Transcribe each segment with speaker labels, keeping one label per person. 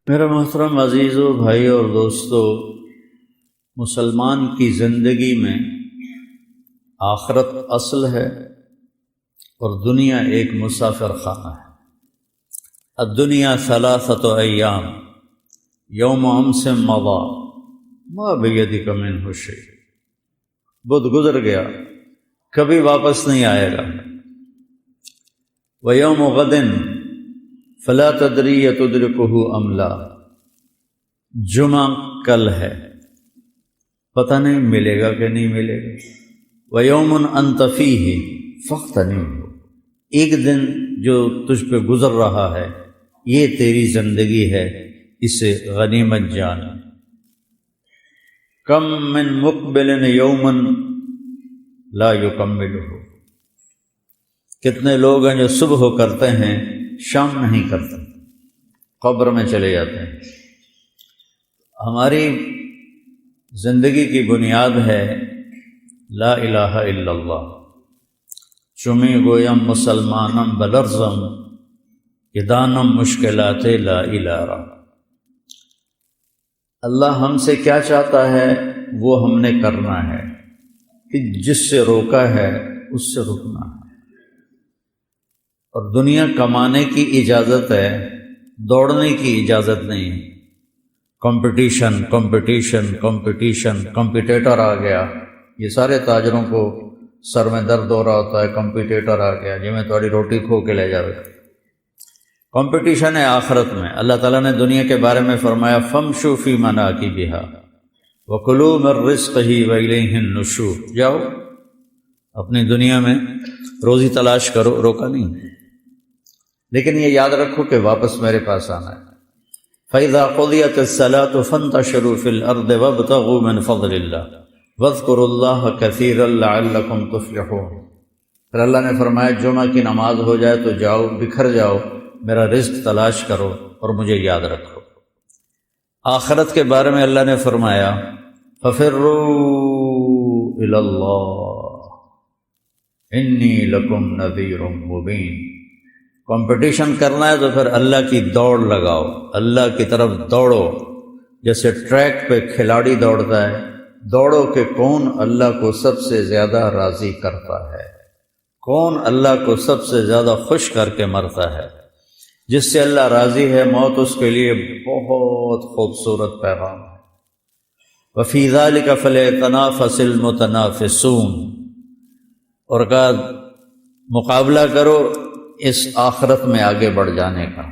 Speaker 1: میرا محترم عزیزو، بھائی اور دوستو، مسلمان کی زندگی میں آخرت اصل ہے اور دنیا ایک مسافر خانہ ہے۔ الدنیا ثلاثۃ ایام یوم امس مضی ما بیدک منہ شیء۔ بدھ گزر گیا، کبھی واپس نہیں آئے گا۔ ویوم غد فلا تدری تدرکہ ام لا۔ جمعہ کل ہے، پتہ نہیں ملے گا کہ نہیں ملے گا۔ ویوم انت فیہ فاغتنمہ۔ ایک دن جو تجھ پہ گزر رہا ہے یہ تیری زندگی ہے، اسے غنیمت جان۔ کم من مقبل یوما لا یکملہ۔ کتنے لوگ ہیں جو صبح کرتے ہیں شام نہیں کرتے، قبر میں چلے جاتے ہیں۔ ہماری زندگی کی بنیاد ہے لا الہ الا اللہ۔ چمی گویم مسلمانم بلرزم یدانم مشکلات لا الہ۔ اللہ ہم سے کیا چاہتا ہے وہ ہم نے کرنا ہے، کہ جس سے روکا ہے اس سے رکنا ہے۔ اور دنیا کمانے کی اجازت ہے، دوڑنے کی اجازت نہیں ہے۔ کمپٹیشن کمپٹیشن کمپٹیشن، کمپٹیٹر آ گیا۔ یہ سارے تاجروں کو سر میں درد ہو رہا ہوتا ہے، کمپٹیٹر آ گیا جی میں تھوڑی روٹی کھو کے لے جاوے۔ کمپٹیشن ہے آخرت میں۔ اللہ تعالیٰ نے دنیا کے بارے میں فرمایا فامشوا فی مناکبہا وکلوا من رزقہ والیہ النشور۔ جاؤ اپنی دنیا میں روزی تلاش کرو، روکا نہیں، لیکن یہ یاد رکھو کہ واپس میرے پاس آنا ہے۔ فَإِذَا قُضِيَتِ الصَّلَاةُ فَانتَشِرُوا فِي الْأَرْضِ وَابْتَغُوا مِنْ فَضْلِ اللَّهِ وَاذْكُرُوا اللَّهَ كَثِيرًا لَعَلَّكُمْ تُفْلِحُونَ۔ پھر اللہ نے فرمایا جمعہ کی نماز ہو جائے تو جاؤ، بکھر جاؤ، میرا رزق تلاش کرو اور مجھے یاد رکھو۔ آخرت کے بارے میں اللہ نے فرمایا فَفِرُّوا إِلَى اللَّهِ إِنِّي لَكُمْ نَذِيرٌ مُبِينٌ۔ کمپٹیشن کرنا ہے تو پھر اللہ کی دوڑ لگاؤ، اللہ کی طرف دوڑو۔ جیسے ٹریک پہ کھلاڑی دوڑتا ہے، دوڑو کہ کون اللہ کو سب سے زیادہ راضی کرتا ہے، کون اللہ کو سب سے زیادہ خوش کر کے مرتا ہے۔ جس سے اللہ راضی ہے، موت اس کے لیے بہت خوبصورت پیغام ہے۔ وَفِي ذَلِكَ فَلْيَتَنَافَسِ الْمُتَنَافِسُونَ۔ اور کہا مقابلہ کرو اس آخرت میں آگے بڑھ جانے کا۔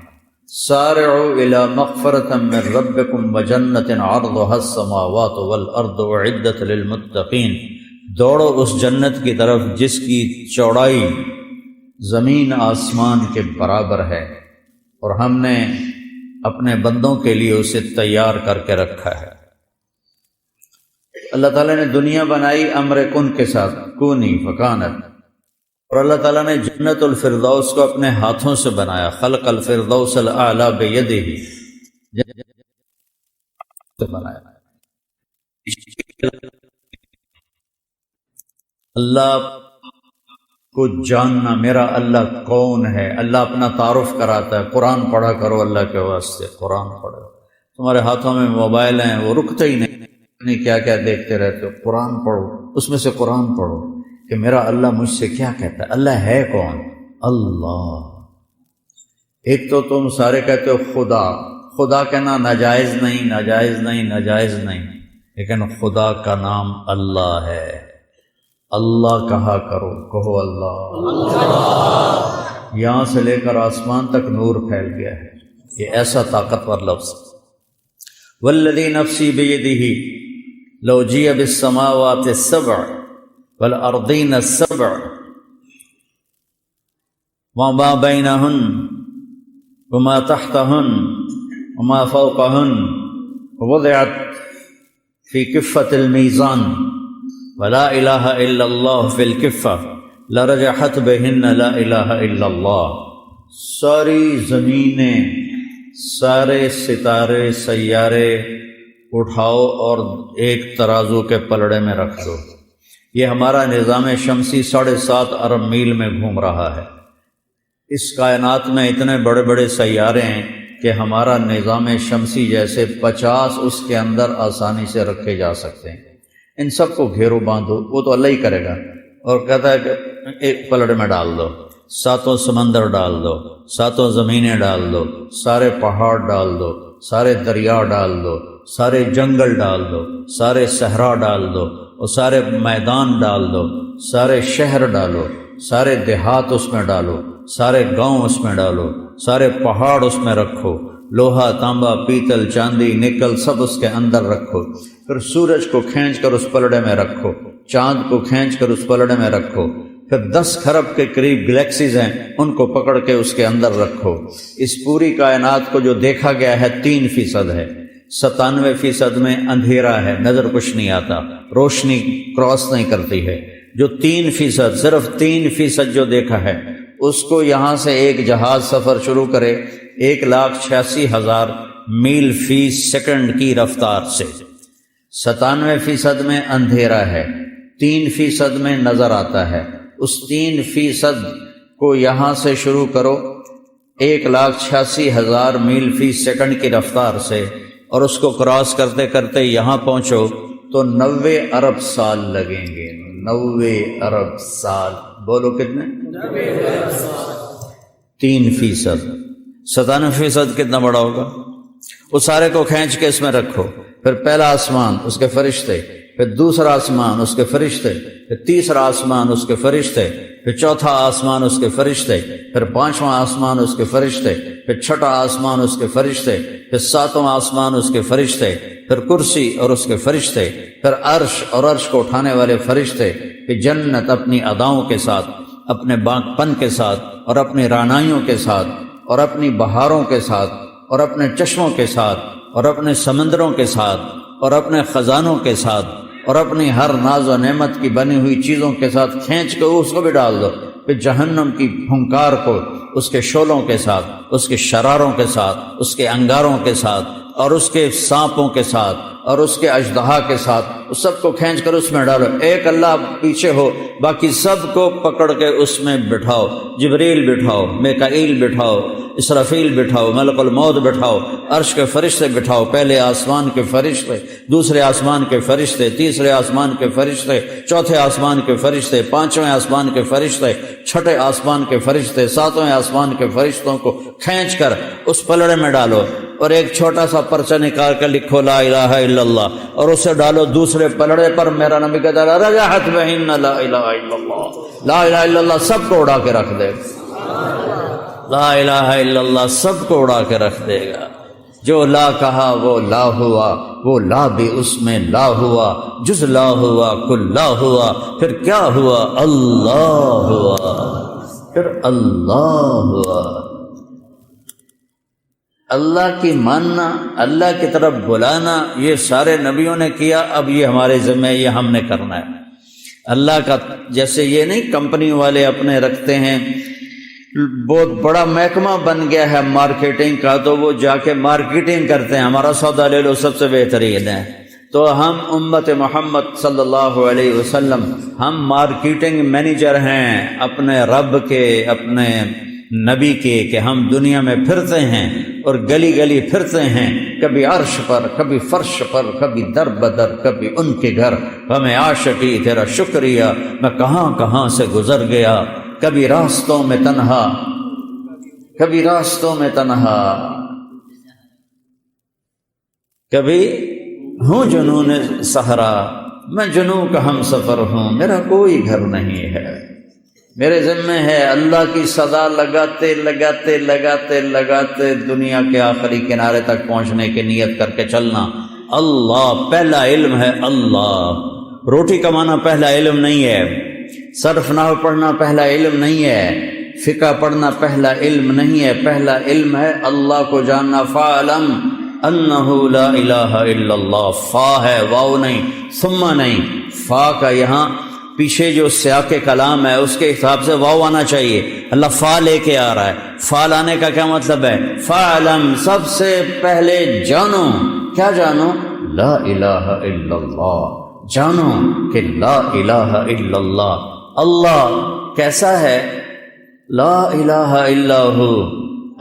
Speaker 1: سارعوا الی مغفرۃ من ربکم وجنۃ عرضها السماوات والارض اعدت للمتقین۔ دوڑو اس جنت کی طرف جس کی چوڑائی زمین آسمان کے برابر ہے، اور ہم نے اپنے بندوں کے لیے اسے تیار کر کے رکھا ہے۔ اللہ تعالیٰ نے دنیا بنائی امر کن کے ساتھ، کونی فکانت۔ اور اللہ تعالیٰ نے جنت الفردوس کو اپنے ہاتھوں سے بنایا، خلق الفردوس الاعلی بیدہ بنایا۔ اللہ کو جاننا، میرا اللہ کون ہے۔ اللہ اپنا تعارف کراتا ہے، قرآن پڑھا کرو اللہ کے واسطے، قرآن پڑھو۔ تمہارے ہاتھوں میں موبائل ہیں، وہ رکتے ہی نہیں، کیا کیا دیکھتے رہتے ہو۔ قرآن پڑھو، اس میں سے قرآن پڑھو کہ میرا اللہ مجھ سے کیا کہتا ہے۔ اللہ ہے کون؟ اللہ۔ ایک تو تم سارے کہتے ہو خدا، خدا کہنا ناجائز نہیں، ناجائز نہیں، ناجائز نہیں، لیکن خدا کا نام اللہ ہے۔ اللہ کہا کرو، کہو اللہ۔ یہاں سے لے کر آسمان تک نور پھیل گیا ہے، یہ ایسا طاقتور لفظ۔ والذی نفسی بیدہ لو جیء بالسماوات السبع والارضین السبع وما بینہن وما تحتہن وما فوقہن ووضعت فی کفۃ المیزان ولا الہ الا اللہ فی الکفہ لرجحت بہن لا الہ الا اللہ۔ ساری زمینیں، سارے ستارے، سیارے اٹھاؤ اور ایک ترازو کے پلڑے میں رکھ دو۔ یہ ہمارا نظام شمسی 7.5 ارب میل میں گھوم رہا ہے۔ اس کائنات میں اتنے بڑے بڑے سیارے ہیں کہ ہمارا نظام شمسی جیسے 50 اس کے اندر آسانی سے رکھے جا سکتے ہیں، ان سب کو گھیرو باندھو، وہ تو اللہ ہی کرے گا، اور کہتا ہے کہ ایک پلڑ میں ڈال دو، 7 سمندر ڈال دو، 7 زمینیں ڈال دو، سارے پہاڑ ڈال دو، سارے دریا ڈال دو، سارے جنگل ڈال دو، سارے صحرا ڈال دو، اور سارے میدان ڈال دو، سارے شہر ڈالو، سارے دیہات اس میں ڈالو، سارے گاؤں اس میں ڈالو، سارے پہاڑ اس میں رکھو، لوہا تانبا پیتل چاندی نکل سب اس کے اندر رکھو، پھر سورج کو کھینچ کر اس پلڑے میں رکھو، چاند کو کھینچ کر اس پلڑے میں رکھو، پھر 10 کھرب کے قریب گلیکسیز ہیں ان کو پکڑ کے اس کے اندر رکھو۔ اس پوری کائنات کو جو دیکھا گیا ہے 3% ہے، 97% میں اندھیرا ہے، نظر کچھ نہیں آتا، روشنی کراس نہیں کرتی ہے۔ جو 3%، صرف 3% جو دیکھا ہے، اس کو یہاں سے ایک جہاز سفر شروع کرے 1,86,000 میل فی سیکنڈ کی رفتار سے، 97% میں اندھیرا ہے، 3% میں نظر آتا ہے، اس 3% کو یہاں سے شروع کرو 1,86,000 میل فی سیکنڈ کی رفتار سے، اور اس کو کراس کرتے کرتے یہاں پہنچو تو 90 ارب سال لگیں گے، 90 ارب سال۔ بولو کتنے؟ 90 ارب سال۔ 3%، 97% کتنا بڑا ہوگا؟ اس سارے کو کھینچ کے اس میں رکھو، پھر پہلا آسمان اس کے فرشتے، پھر دوسرا آسمان اس کے فرشتے، پھر تیسرا آسمان اس کے فرشتے، پھر چوتھا آسمان اس کے فرشتے، پھر 5واں آسمان اس کے فرشتے، پھر 6واں آسمان اس کے فرشتے، پھر 7واں آسمان اس کے فرشتے، پھر کرسی اور اس کے فرشتے، پھر عرش اور عرش کو اٹھانے والے فرشتے، پھر جنت اپنی اداؤں کے ساتھ، اپنے باغ پن کے ساتھ، اور اپنی رعنائیوں کے ساتھ، اور اپنی بہاروں کے ساتھ، اور اپنے چشموں کے ساتھ، اور اپنے سمندروں کے ساتھ، اور اپنے خزانوں کے ساتھ، اور اپنی ہر ناز و نعمت کی بنی ہوئی چیزوں کے ساتھ کھینچ کے اس کو بھی ڈال دو، پھر جہنم کی پھنکار کو اس کے شعلوں کے ساتھ، اس کے شراروں کے ساتھ، اس کے انگاروں کے ساتھ، اور اس کے سانپوں کے ساتھ، اور اس کے اژدہا کے ساتھ، اس سب کو کھینچ کر اس میں ڈالو۔ ایک اللہ پیچھے ہو، باقی سب کو پکڑ کے اس میں بٹھاؤ، جبریل بٹھاؤ، میکائیل بٹھاؤ، اسرافیل بٹھاؤ، ملک الموت بٹھاؤ، عرش کے فرشتے بٹھاؤ، پہلے آسمان کے فرشتے، دوسرے آسمان کے فرشتے، تیسرے آسمان کے فرشتے، چوتھے آسمان کے فرشتے، 5ویں آسمان کے فرشتے، 6ٹھے آسمان کے فرشتے، 7ویں آسمان کے فرشتوں کو کھینچ کر اس پلڑے میں ڈالو، اور ایک چھوٹا سا پرچہ نکال کر لکھو لا الہ الا اللہ، اور اسے ڈالو دوسرے پلڑے پر۔ میرا نبی کہتا ہے رجحت بہن لا الہ الا اللہ، لا الہ الا اللہ سب کو اڑا کے رکھ دے گا، لا الہ الا اللہ سب کو اڑا کے رکھ دے گا۔ جو لا کہا وہ لا ہوا، وہ لا بھی اس میں لا ہوا، جز لا ہوا کل لا ہوا، پھر کیا ہوا؟ اللہ ہوا، پھر اللہ ہوا۔ اللہ کی ماننا، اللہ کی طرف بلانا، یہ سارے نبیوں نے کیا، اب یہ ہمارے ذمہ ہے، یہ ہم نے کرنا ہے۔ اللہ کا جیسے یہ نہیں کمپنی والے اپنے رکھتے ہیں، بہت بڑا محکمہ بن گیا ہے مارکیٹنگ کا، تو وہ جا کے مارکیٹنگ کرتے ہیں، ہمارا سودا لے لو سب سے بہترین ہے۔ تو ہم امت محمد صلی اللہ علیہ وسلم، ہم مارکیٹنگ مینیجر ہیں اپنے رب کے، اپنے نبی کے، کہ ہم دنیا میں پھرتے ہیں اور گلی گلی پھرتے ہیں، کبھی عرش پر، کبھی فرش پر، کبھی در بدر، کبھی ان کے گھر، ہمیں عاشقی تیرا شکریہ، میں کہاں کہاں سے گزر گیا، کبھی راستوں میں تنہا، کبھی راستوں میں تنہا، کبھی ہوں جنون صحرا، میں جنوں کا ہم سفر ہوں، میرا کوئی گھر نہیں ہے، میرے ذمہ ہے اللہ کی صدا لگاتے لگاتے لگاتے لگاتے دنیا کے آخری کنارے تک پہنچنے کی نیت کر کے چلنا۔ اللہ پہلا علم ہے، اللہ روٹی کمانا پہلا علم نہیں ہے، صرف نحو پڑھنا پہلا علم نہیں ہے، فقہ پڑھنا پہلا علم نہیں ہے، پہلا علم ہے اللہ کو جاننا۔ فَاعْلَمْ أَنَّهُ لَا إِلَٰهَ إِلَّا اللَّهُ، فا ہے، واو نہیں، ثم نہیں، فا کا یہاں پیچھے جو سیاق کلام ہے اس کے حساب سے واو آنا چاہیے، اللہ فا لے کے آ رہا ہے۔ فا لانے کا کیا مطلب ہے؟ فَاعْلَمْ سب سے پہلے جانو، کیا جانو؟ لا الہ الا اللہ، جانو کہ لا الہ الا اللہ۔ اللہ کیسا ہے؟ لا الہ الا ہو،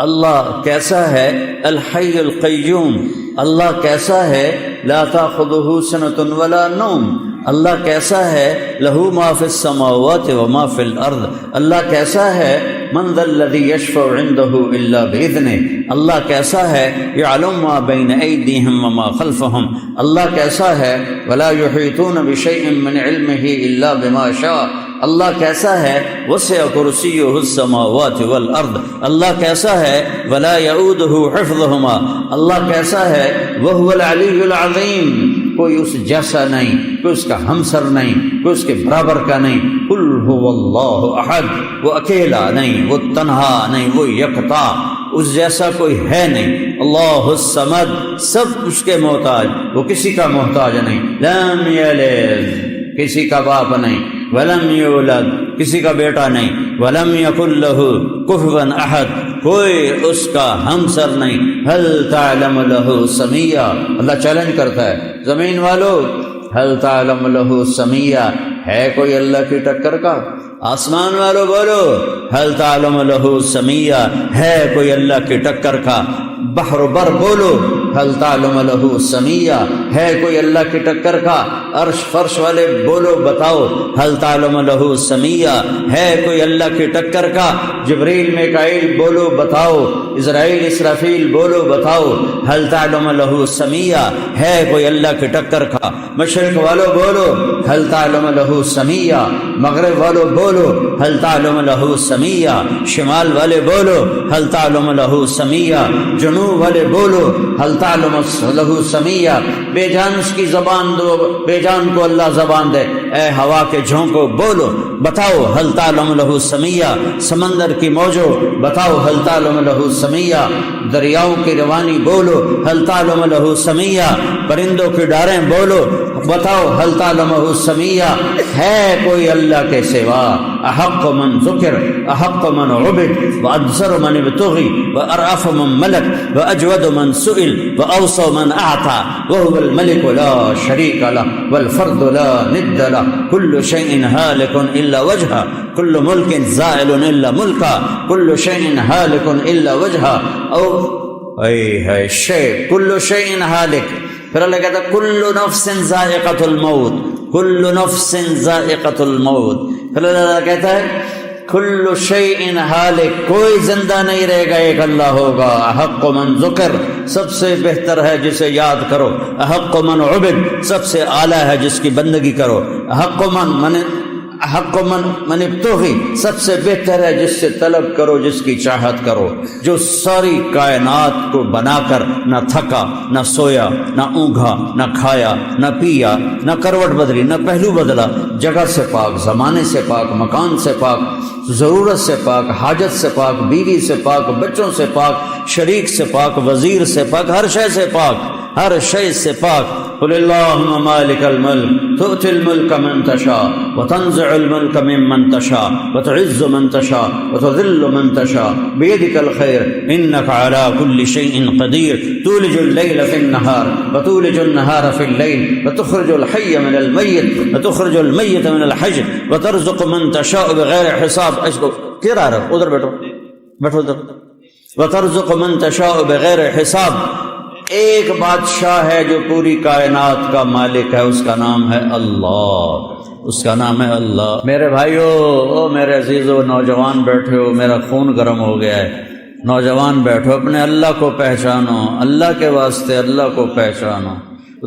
Speaker 1: اللہ کیسا ہے؟ الحی القیوم، اللہ کیسا ہے؟ لا تاخذہ سنۃ ولا نوم، اللہ کیسا ہے؟ لہو ما فی السماوات وما فی الارض، اللہ کیسا ہے؟ من ذا الذی یشفع عندہ الا باذنہ، اللہ کیسا ہے؟ یعلم ما بین ایدیہم وما خلفہم، اللہ کیسا ہے؟ ولا یحیطون بشیء من علمہ الا بما شاء، اللہ کیسا ہے؟ وسع کرسیہ السماوات والارض، اللہ کیسا ہے؟ ولا یعودہ حفظہما، اللہ کیسا ہے؟ وہو العلی العظیم، کوئی اس جیسا نہیں، کوئی اس کا ہمسر نہیں، کوئی اس کے برابر کا نہیں۔ قل هو اللہ احد، وہ اکیلا نہیں، وہ تنہا نہیں، وہ یکتا، اس جیسا کوئی ہے نہیں۔ اللہ الصمد، سب اس کے محتاج، وہ کسی کا محتاج نہیں۔ لم یلد، کسی کا باپ نہیں، ولم یولد، کسی کا بیٹا نہیں، ولم یکن لہ کفوا احد، کوئی اس کا ہمسر نہیں۔ هل تعلم لہ سمیہ، اللہ چیلنج کرتا ہے زمین والو، هل تعلم لہ سمیہ، ہے کوئی اللہ کی ٹکر کا؟ آسمان والو بولو، هل تعلم لہ سمیہ، ہے کوئی اللہ کی ٹکر کا؟ بحر بر بولو، هل تعلم لہ سمیہ، ہے کوئی اللہ کی ٹکر کا؟ عرش فرش والے بولو بتاؤ، هل تعلم لہ سمیہ، ہے کوئی اللہ کی ٹکر کا؟ جبریل میکائیل بولو بتاؤ، اسرائیل اسرافیل بولو بتاؤ، هل تعلم لہ سمیہ، ہے کوئی اللہ کی ٹکر کا؟ مشرق والو بولو، هل تعلم لہ سمیہ، مغرب والو بولو، هل تعلم لہ سمیہ، شمال والے بولو، هل تعلم لہ سمیہ، جنوب والے بولو، هل تعلم لہ سمیہ۔ بے جان اس کی زبان دو، بے جان کو اللہ زبان دے، اے ہوا کے جھونکو بولو بتاؤ، هل تعلم لہ سمیہ، سمندر کی موجوں بتاؤ، هل تعلم لہ سمیہ، دریاؤں کی روانی بولو، هل تعلم لہ سمیہ، پرندوں کی ڈاریں بولو بتاؤ، هل تعلم لہ سمیہ۔ ہے کوئی اللہ کے سوا؟ احق من ذکر، احق من عبد، وادثر من ابتغی، وارعف من ملک، واجود من سئل، واوصى من اعطى، وهو الملك لا شريك له والفرد لا ند له، كل شيء هالك الا وجهه، كل ملك زائل الا ملكه، كل شيء هالك الا وجهه، او اے شيء كل شيء هالك۔ پھر اللہ کہتا ہے کل نفس ذائقۃ الموت، کل نفس ذائقۃ الموت۔ پھر اللہ کہتا ہے کل شیء ہالک، کوئی زندہ نہیں رہے گا، ایک اللہ ہوگا۔ احق من ذکر، سب سے بہتر ہے جسے یاد کرو۔ احق من عبد، سب سے اعلیٰ ہے جس کی بندگی کرو۔ احق من ابتغی، سب سے بہتر ہے جس سے طلب کرو، جس کی چاہت کرو، جو ساری کائنات کو بنا کر نہ تھکا، نہ سویا، نہ اونگھا، نہ کھایا، نہ پیا، نہ کروٹ بدلی، نہ پہلو بدلا، جگہ سے پاک، زمانے سے پاک، مکان سے پاک، ضرورت سے پاک، حاجت سے پاک، بیوی سے پاک، بچوں سے پاک، شریک سے پاک، وزیر سے پاک، ہر شے سے پاک، ہر شے سے پاک۔ قل اللہم مالک الملک تؤتی الملک من تشاء وتنزع الملک ممن تشاء وتعز من تشاء وتذل من تشاء بیدک الخیر انک علی کل شیء قدیر تولج اللیل فی النہار وتولج النہار فی اللیل وتخرج الحی من المیت وتخرج المیت من الحی وترزق من تشاء بغیر حساب۔ کیا رہا ہے؟ ادھر بیٹھو، بیٹھو ادھر۔ وترزق من تشاء بغیر حساب۔ ایک بادشاہ ہے جو پوری کائنات کا مالک ہے، اس کا نام ہے اللہ، اس کا نام ہے اللہ۔ میرے بھائیو، میرے عزیزو، نوجوان بیٹھے ہو، میرا خون گرم ہو گیا ہے، نوجوان بیٹھو، اپنے اللہ کو پہچانو، اللہ کے واسطے اللہ کو پہچانو۔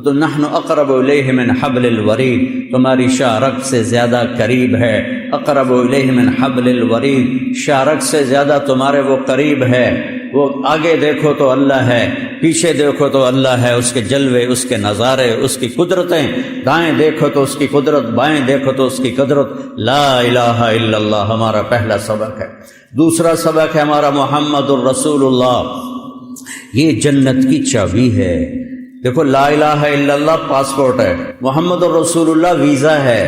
Speaker 1: تو نحن اقرب الیہ من حبل الورید، تمہاری شاہ رگ سے زیادہ قریب ہے۔ اقرب الیہ من حبل الورید، شاہ رگ سے زیادہ تمہارے وہ قریب ہے۔ وہ آگے دیکھو تو اللہ ہے، پیچھے دیکھو تو اللہ ہے، اس کے جلوے، اس کے نظارے، اس کی قدرتیں، دائیں دیکھو تو اس کی قدرت، بائیں دیکھو تو اس کی قدرت۔ لا الہ الا اللہ ہمارا پہلا سبق ہے۔ دوسرا سبق ہے ہمارا محمد الرسول اللہ، یہ جنت کی چابی ہے۔ دیکھو، لا الہ الا اللہ پاسپورٹ ہے، محمد الرسول اللہ ویزا ہے۔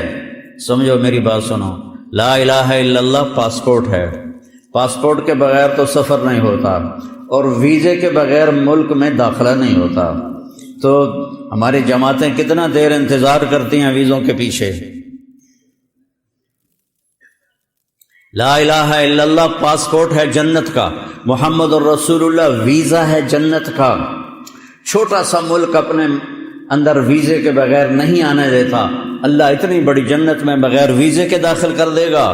Speaker 1: سمجھو میری بات سنو، لا الہ الا اللہ پاسپورٹ ہے۔ پاسپورٹ کے بغیر تو سفر نہیں ہوتا، اور ویزے کے بغیر ملک میں داخلہ نہیں ہوتا۔ تو ہماری جماعتیں کتنا دیر انتظار کرتی ہیں ویزوں کے پیچھے۔ لا الہ الا اللہ پاسپورٹ ہے جنت کا، محمد الرسول اللہ ویزا ہے جنت کا۔ چھوٹا سا ملک اپنے اندر ویزے کے بغیر نہیں آنے دیتا، اللہ اتنی بڑی جنت میں بغیر ویزے کے داخل کر دے گا۔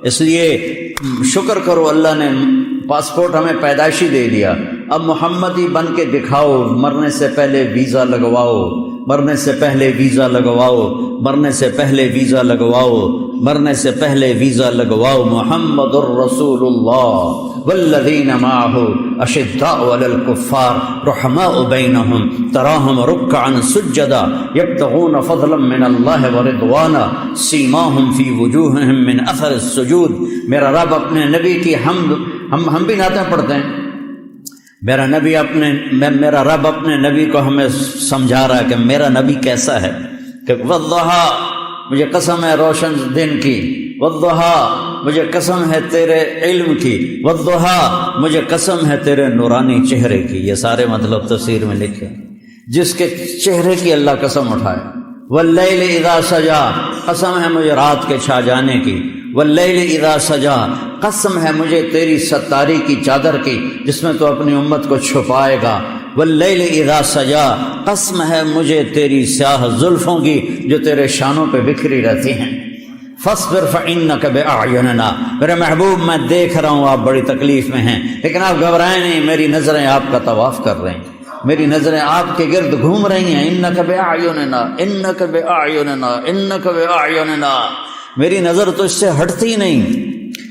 Speaker 1: اس لیے شکر کرو، اللہ نے پاسپورٹ ہمیں پیدائشی دے دیا، اب محمدی بن کے دکھاؤ، مرنے سے پہلے ویزا لگواؤ، مرنے سے پہلے ویزا لگواؤ، مرنے سے پہلے ویزا لگواؤ، مرنے سے پہلے ویزا لگواؤ۔ محمد الرسول اللہ والذین معہ اشداء علی الکفار رحماء بینہم تراہم رکعا سجدا یبتغون فضلا من اللہ ورضوانا سیماہم فی وجوہہم من اثر السجود۔ میرا رب اپنے نبی کی ہم بھی نعتیں پڑھتے ہیں، میرا رب اپنے نبی کو ہمیں سمجھا رہا ہے کہ میرا نبی کیسا ہے، کہ والضحیٰ مجھے قسم ہے روشن دن کی، والضحیٰ مجھے قسم ہے تیرے علم کی، والضحیٰ مجھے قسم ہے تیرے نورانی چہرے کی۔ یہ سارے مطلب تفسیر میں لکھے، جس کے چہرے کی اللہ قسم اٹھائے۔ واللیل اذا سجا، قسم ہے مجھے رات کے چھا جانے کی۔ واللیل اذا سجا، قسم ہے مجھے تیری ستاری کی چادر کی جس میں تو اپنی امت کو چھپائے گا۔ واللیل اذا سجا، قسم ہے مجھے تیری سیاہ زلفوں کی جو تیرے شانوں پہ بکھری رہتی ہیں۔ فاصبر فإنک بأعیننا، میرے محبوب میں دیکھ رہا ہوں آپ بڑی تکلیف میں ہیں، لیکن آپ گھبرائیں نہیں، میری نظریں آپ کا طواف کر رہی ہیں، میری نظریں آپ کے گرد گھوم رہی ہیں۔ انک بأعیننا، انک بأعیننا، انک بأعیننا، میری نظر تو اس سے ہٹتی نہیں،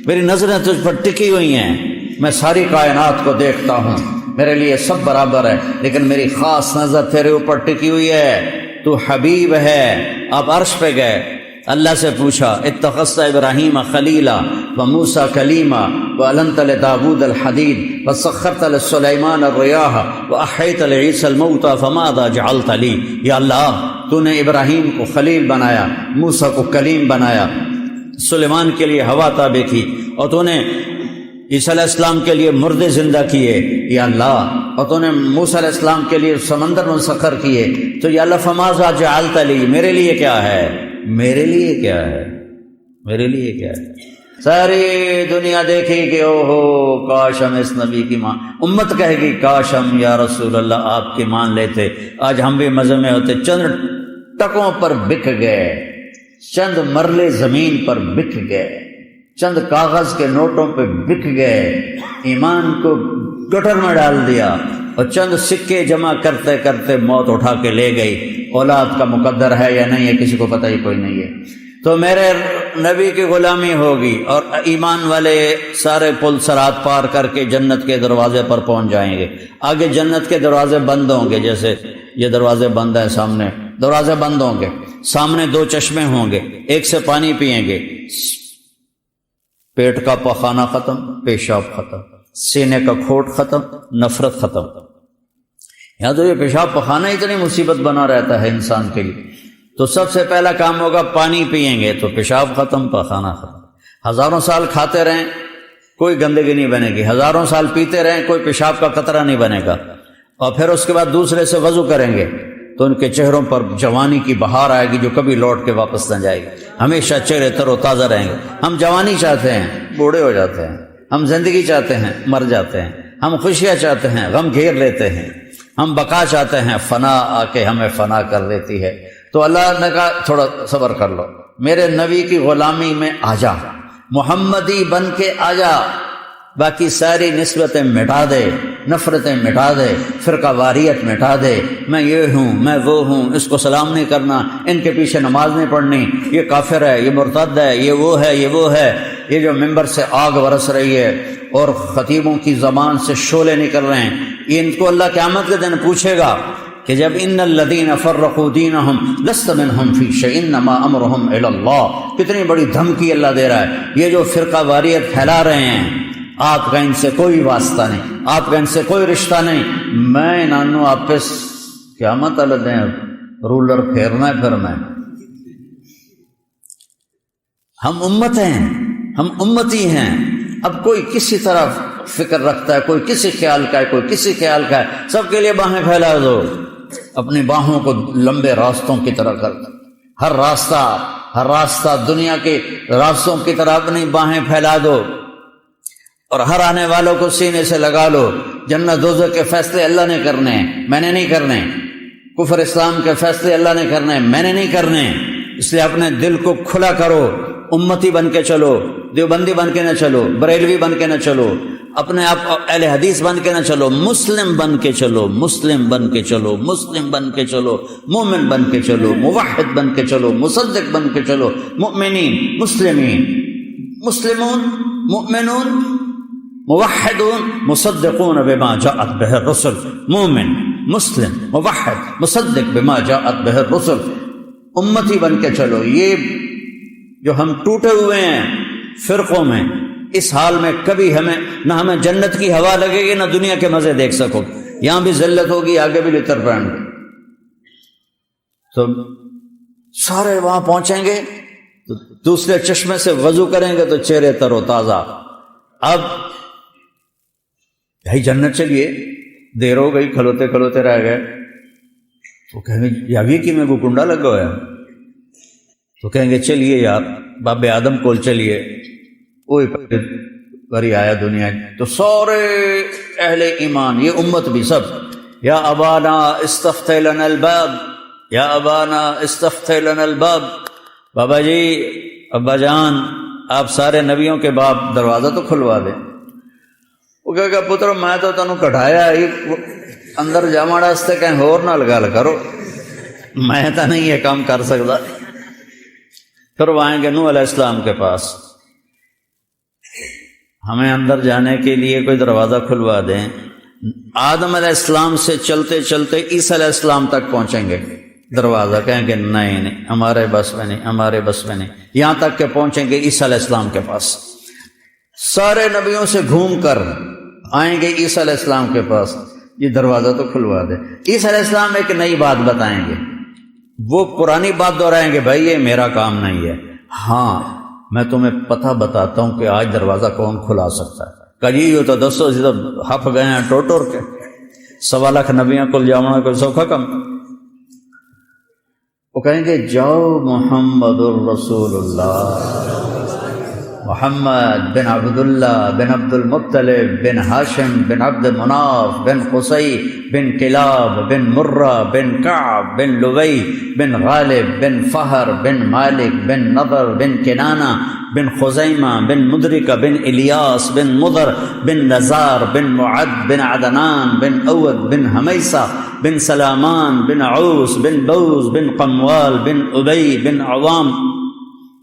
Speaker 1: میری نظریں تجھ پر ٹکی ہوئی ہیں، میں ساری کائنات کو دیکھتا ہوں، میرے لیے سب برابر ہے، لیکن میری خاص نظر تیرے اوپر ٹکی ہوئی ہے، تو حبیب ہے۔ آپ عرش پہ گئے، اللہ سے پوچھا اتخذت ابراہیم خلیلا وموسیٰ کلیما وألنت لداود الحدید وسخرت لسلیمان الریاح وأحییت لعیسی الموتى فماذا جعلت لی۔ یا اللہ، تو نے ابراہیم کو خلیل بنایا، موسیٰ کو کلیم بنایا، سلیمان کے لیے ہوا تابع کی، اور تو نے عیسیٰ علیہ السلام کے لیے مردے زندہ کیے یا اللہ، اور تو نے موسیٰ علیہ السلام کے لیے سمندر مسخر کیے، تو یا اللہ فماذا جعلت لی، میرے لیے کیا ہے، میرے لیے کیا ہے، میرے لیے کیا ہے۔ ساری دنیا دیکھے کہ او ہو کاش ہم اس نبی کی مان، امت کہے گی کاش ہم یا رسول اللہ آپ کی مان لیتے، آج ہم بھی مزے میں ہوتے۔ چند ٹکوں پر بک گئے، چند مرلے زمین پر بک گئے، چند کاغذ کے نوٹوں پہ بک گئے، ایمان کو گٹر میں ڈال دیا، اور چند سکے جمع کرتے کرتے موت اٹھا کے لے گئی۔ اولاد کا مقدر ہے یا نہیں ہے کسی کو پتہ ہی کوئی نہیں ہے۔ تو میرے نبی کی غلامی ہوگی، اور ایمان والے سارے پل صراط پار کر کے جنت کے دروازے پر پہنچ جائیں گے۔ آگے جنت کے دروازے بند ہوں گے، جیسے یہ دروازے بند ہیں، سامنے دروازے بند ہوں گے، سامنے دو چشمے ہوں گے، ایک سے پانی پئیں گے، پیٹ کا پخانہ ختم، پیشاب ختم، سینے کا کھوٹ ختم، نفرت ختم۔ یہاں تو یہ پیشاب پخانہ اتنی مصیبت بنا رہتا ہے انسان کے لیے، تو سب سے پہلا کام ہوگا پانی پئیں گے تو پیشاب ختم، پخانہ ختم۔ ہزاروں سال کھاتے رہیں کوئی گندگی نہیں بنے گی، ہزاروں سال پیتے رہیں کوئی پیشاب کا قطرہ نہیں بنے گا، اور پھر اس کے بعد دوسرے سے وضو کریں گے تو ان کے چہروں پر جوانی کی بہار آئے گی جو کبھی لوٹ کے واپس نہ جائے گی، ہمیشہ چہرے تر و تازہ رہیں گے۔ ہم جوانی چاہتے ہیں، بوڑھے ہو جاتے ہیں، ہم زندگی چاہتے ہیں، مر جاتے ہیں، ہم خوشیاں چاہتے ہیں، غم گھیر لیتے ہیں، ہم بقا چاہتے ہیں، فنا آ کے ہمیں فنا کر دیتی ہے۔ تو اللہ نے کہا تھوڑا صبر کر لو، میرے نبی کی غلامی میں آ جا، محمدی بن کے آ جا، باقی ساری نسبتیں مٹا دے، نفرتیں مٹا دے، فرقہ واریت مٹا دے، میں یہ ہوں، میں وہ ہوں، اس کو سلام نہیں کرنا، ان کے پیچھے نماز نہیں پڑھنی، یہ کافر ہے، یہ مرتد ہے، یہ وہ ہے، یہ وہ ہے، یہ جو ممبر سے آگ برس رہی ہے اور خطیبوں کی زبان سے شعلے نکل رہے ہیں، یہ ان کو اللہ قیامت کے دن پوچھے گا کہ جب ان الذین فرقوا دینہم لست منہم فی شیء انما امرہم الی اللہ، کتنی بڑی دھمکی اللہ دے رہا ہے۔ یہ جو فرقہ واریت پھیلا رہے ہیں، آپ کا ان سے کوئی واسطہ نہیں، آپ کا ان سے کوئی رشتہ نہیں، میں نانو آپ پہ قیامت والے دیں رولر پھیرنا ہے۔ پھر میں ہم امت ہیں، ہم امتی ہیں، اب کوئی کسی طرح فکر رکھتا ہے، کوئی کسی خیال کا ہے، کوئی کسی خیال کا ہے، سب کے لیے باہیں پھیلا دو، اپنی باہوں کو لمبے راستوں کی طرح کر، ہر راستہ ہر راستہ دنیا کے راستوں کی طرح اپنی باہیں پھیلا دو اور ہر آنے والوں کو سینے سے لگا لو۔ جنت دوزخ کے فیصلے اللہ نے کرنے ہیں، میں نے نہیں کرنے۔ کفر اسلام کے فیصلے اللہ نے کرنے ہیں، میں نے نہیں کرنے۔ اس لیے اپنے دل کو کھلا کرو، امتی بن کے چلو، دیوبندی بن کے نہ چلو، بریلوی بن کے نہ چلو، اپنے آپ اہل حدیث بن کے نہ چلو، مسلم بن کے چلو، مسلم بن کے چلو، مسلم بن کے چلو، مومن بن کے چلو، موحد بن کے چلو، مصدق بن کے چلو، مؤمنین، مسلمین، مسلمون، مؤمنون، موحدون، مصدقون بما جاءت به الرسل، مومن، مسلم، موحد، مصدق بما جاءت به الرسل، امتی بن کے چلو۔ یہ جو ہم ٹوٹے ہوئے ہیں فرقوں میں، اس حال میں کبھی نہ ہمیں جنت کی ہوا لگے گی، نہ دنیا کے مزے دیکھ سکو گے۔ یہاں بھی ذلت ہوگی، آگے بھی لتر پڑیں گے۔ تو سارے وہاں پہنچیں گے تو دوسرے چشمے سے وضو کریں گے تو چہرے تر و تازہ۔ اب بھائی جنت چلیے، دیر ہو گئی، کھلوتے کھلوتے رہ گئے، تو کہیں گے یاوی کی میں کو کنڈا لگا ہوا ہے، تو کہیں گے چلیے یار باب آدم کول چلیے، وہی بری آیا دنیا۔ تو سارے اہل ایمان، یہ امت بھی سب، یا ابانا استفتح لنا الباب، یا ابانا استفتح لنا الباب، بابا جی، ابا جان، آپ سارے نبیوں کے باپ دروازہ تو کھلوا دیں۔ وہ کہے گا پتر میں تو تینوں کٹھایا ہی اندر جاوان واسطے، کہیں ہور نہ لگا کرو، میں تو نہیں یہ کام کر سکتا۔ پھر وہ آئیں گے نوح علیہ السلام کے پاس، ہمیں اندر جانے کے لیے کوئی دروازہ کھلوا دیں۔ آدم علیہ السلام سے چلتے چلتے عیسیٰ علیہ السلام تک پہنچیں گے، دروازہ کہیں گے نہیں ہمارے بس میں نہیں، ہمارے بس میں نہیں، یہاں تک کہ پہنچیں گے عیسیٰ علیہ السلام کے پاس۔ سارے نبیوں سے گھوم کر آئیں گے عیسیٰ علیہ السلام کے پاس، یہ دروازہ تو کھلوا دے۔ عیسیٰ علیہ السلام ایک نئی بات بتائیں گے، وہ پرانی بات دہرائیں گے، بھائی یہ میرا کام نہیں ہے، ہاں میں تمہیں پتہ بتاتا ہوں کہ آج دروازہ کون کھلا سکتا ہے۔ کہی ہو تو دسو جی، ہپ گئے ہیں ٹور ٹور کے، 1.25 لاکھ نبیاں کو جانا کوئی سوکھا کم۔ وہ کہیں گے جاؤ محمد الرسول اللہ، محمد بن عبداللہ بن عبد المطلب بن ہاشم بن عبد مناف بن قصی بن کلاب بن مرہ بن کعب بن لوی بن غالب بن فہر بن مالک بن نضر بن کنانہ بن خزیمہ بن مدرکہ بن الیاس بن مضر بن نزار بن معد بن عدنان بن اود بن حمیسہ بن سلامان بن عوس بن بوز بن قموال بن ابی بن عوام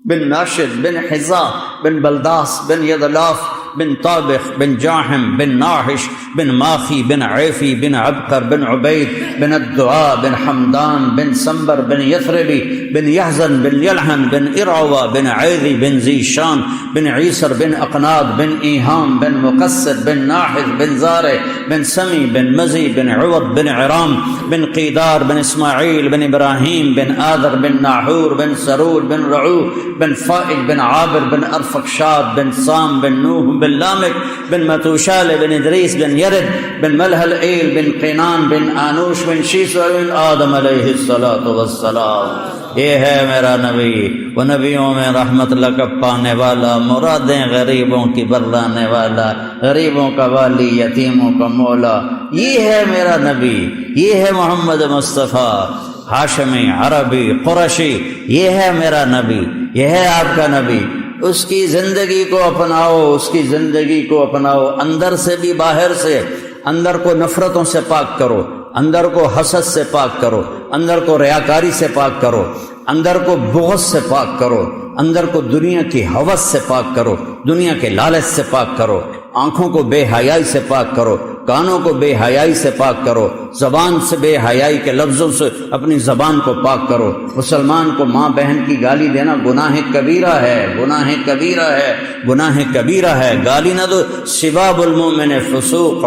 Speaker 1: بن ناشد بن حزا بن بلداس بن یدلاف بن طابخ بن جاحم بن ناحش بن ماخی بن عیفی بن عبقر بن عبید بن الدعاء بن حمدان بن سنبر بن یثربی بن یحزن بن یلحن بن ارعوہ بن عیذی بن ذیشان بن عیسر بن اقناد بن ایہام بن مقصد بن ناحذ بن زارع بن سمی بن مزی بن عوض بن عرام بن قیدار بن اسماعیل بن ابراہیم بن آذر بن ناحور بن سرور بن رعو بن فائل بن عابر بن ارفقشاد بن سام بن نوح بن لامک بن متوشال بن ادریس بن یرد بن ملحل ایل بن قینان بن آنوش بن شیس بن آدم علیہ السلام۔ یہ ہے میرا نبی، وہ نبیوں میں رحمت لقب پانے والا، مرادیں غریبوں کی بردانے والا، غریبوں کا والی، یتیموں کا مولا، یہ ہے میرا نبی، یہ ہے محمد مصطفیٰ، ہاشمی، عربی، قرشی، یہ ہے میرا نبی، یہ ہے آپ کا نبی۔ اس کی زندگی کو اپناؤ، اس کی زندگی کو اپناؤ، اندر سے بھی باہر سے۔ اندر کو نفرتوں سے پاک کرو، اندر کو حسد سے پاک کرو، اندر کو ریاکاری سے پاک کرو، اندر کو بغض سے پاک کرو، اندر کو دنیا کی ہوس سے پاک کرو، دنیا کے لالچ سے پاک کرو، آنکھوں کو بے حیائی سے پاک کرو، کانوں کو بے حیائی سے پاک کرو، زبان سے بے حیائی کے لفظوں سے اپنی زبان کو پاک کرو۔ مسلمان کو ماں بہن کی گالی دینا گناہ کبیرہ ہے، گناہ کبیرہ ہے، گناہ کبیرہ ہے، گالی نہ دو، سباب المؤمن فسوق۔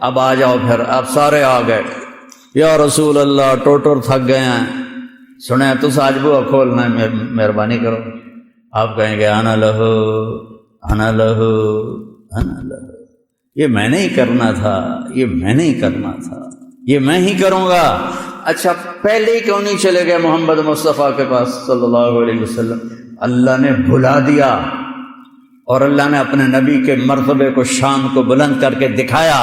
Speaker 1: اب آ جاؤ، پھر آپ سارے آ گئے، یا رسول اللہ ٹوٹر تھک گئے ہیں، سنیں تو ساجبو کھولنا، مہربانی کرو۔ آپ کہیں گے انا لہو انا لہو انا لہو، یہ میں نے ہی کرنا تھا، یہ میں نے ہی کرنا تھا، یہ میں ہی کروں گا۔ اچھا پہلے ہی کیوں نہیں چلے گئے محمد مصطفیٰ کے پاس صلی اللہ علیہ وسلم؟ اللہ نے بھلا دیا، اور اللہ نے اپنے نبی کے مرتبے کو، شان کو بلند کر کے دکھایا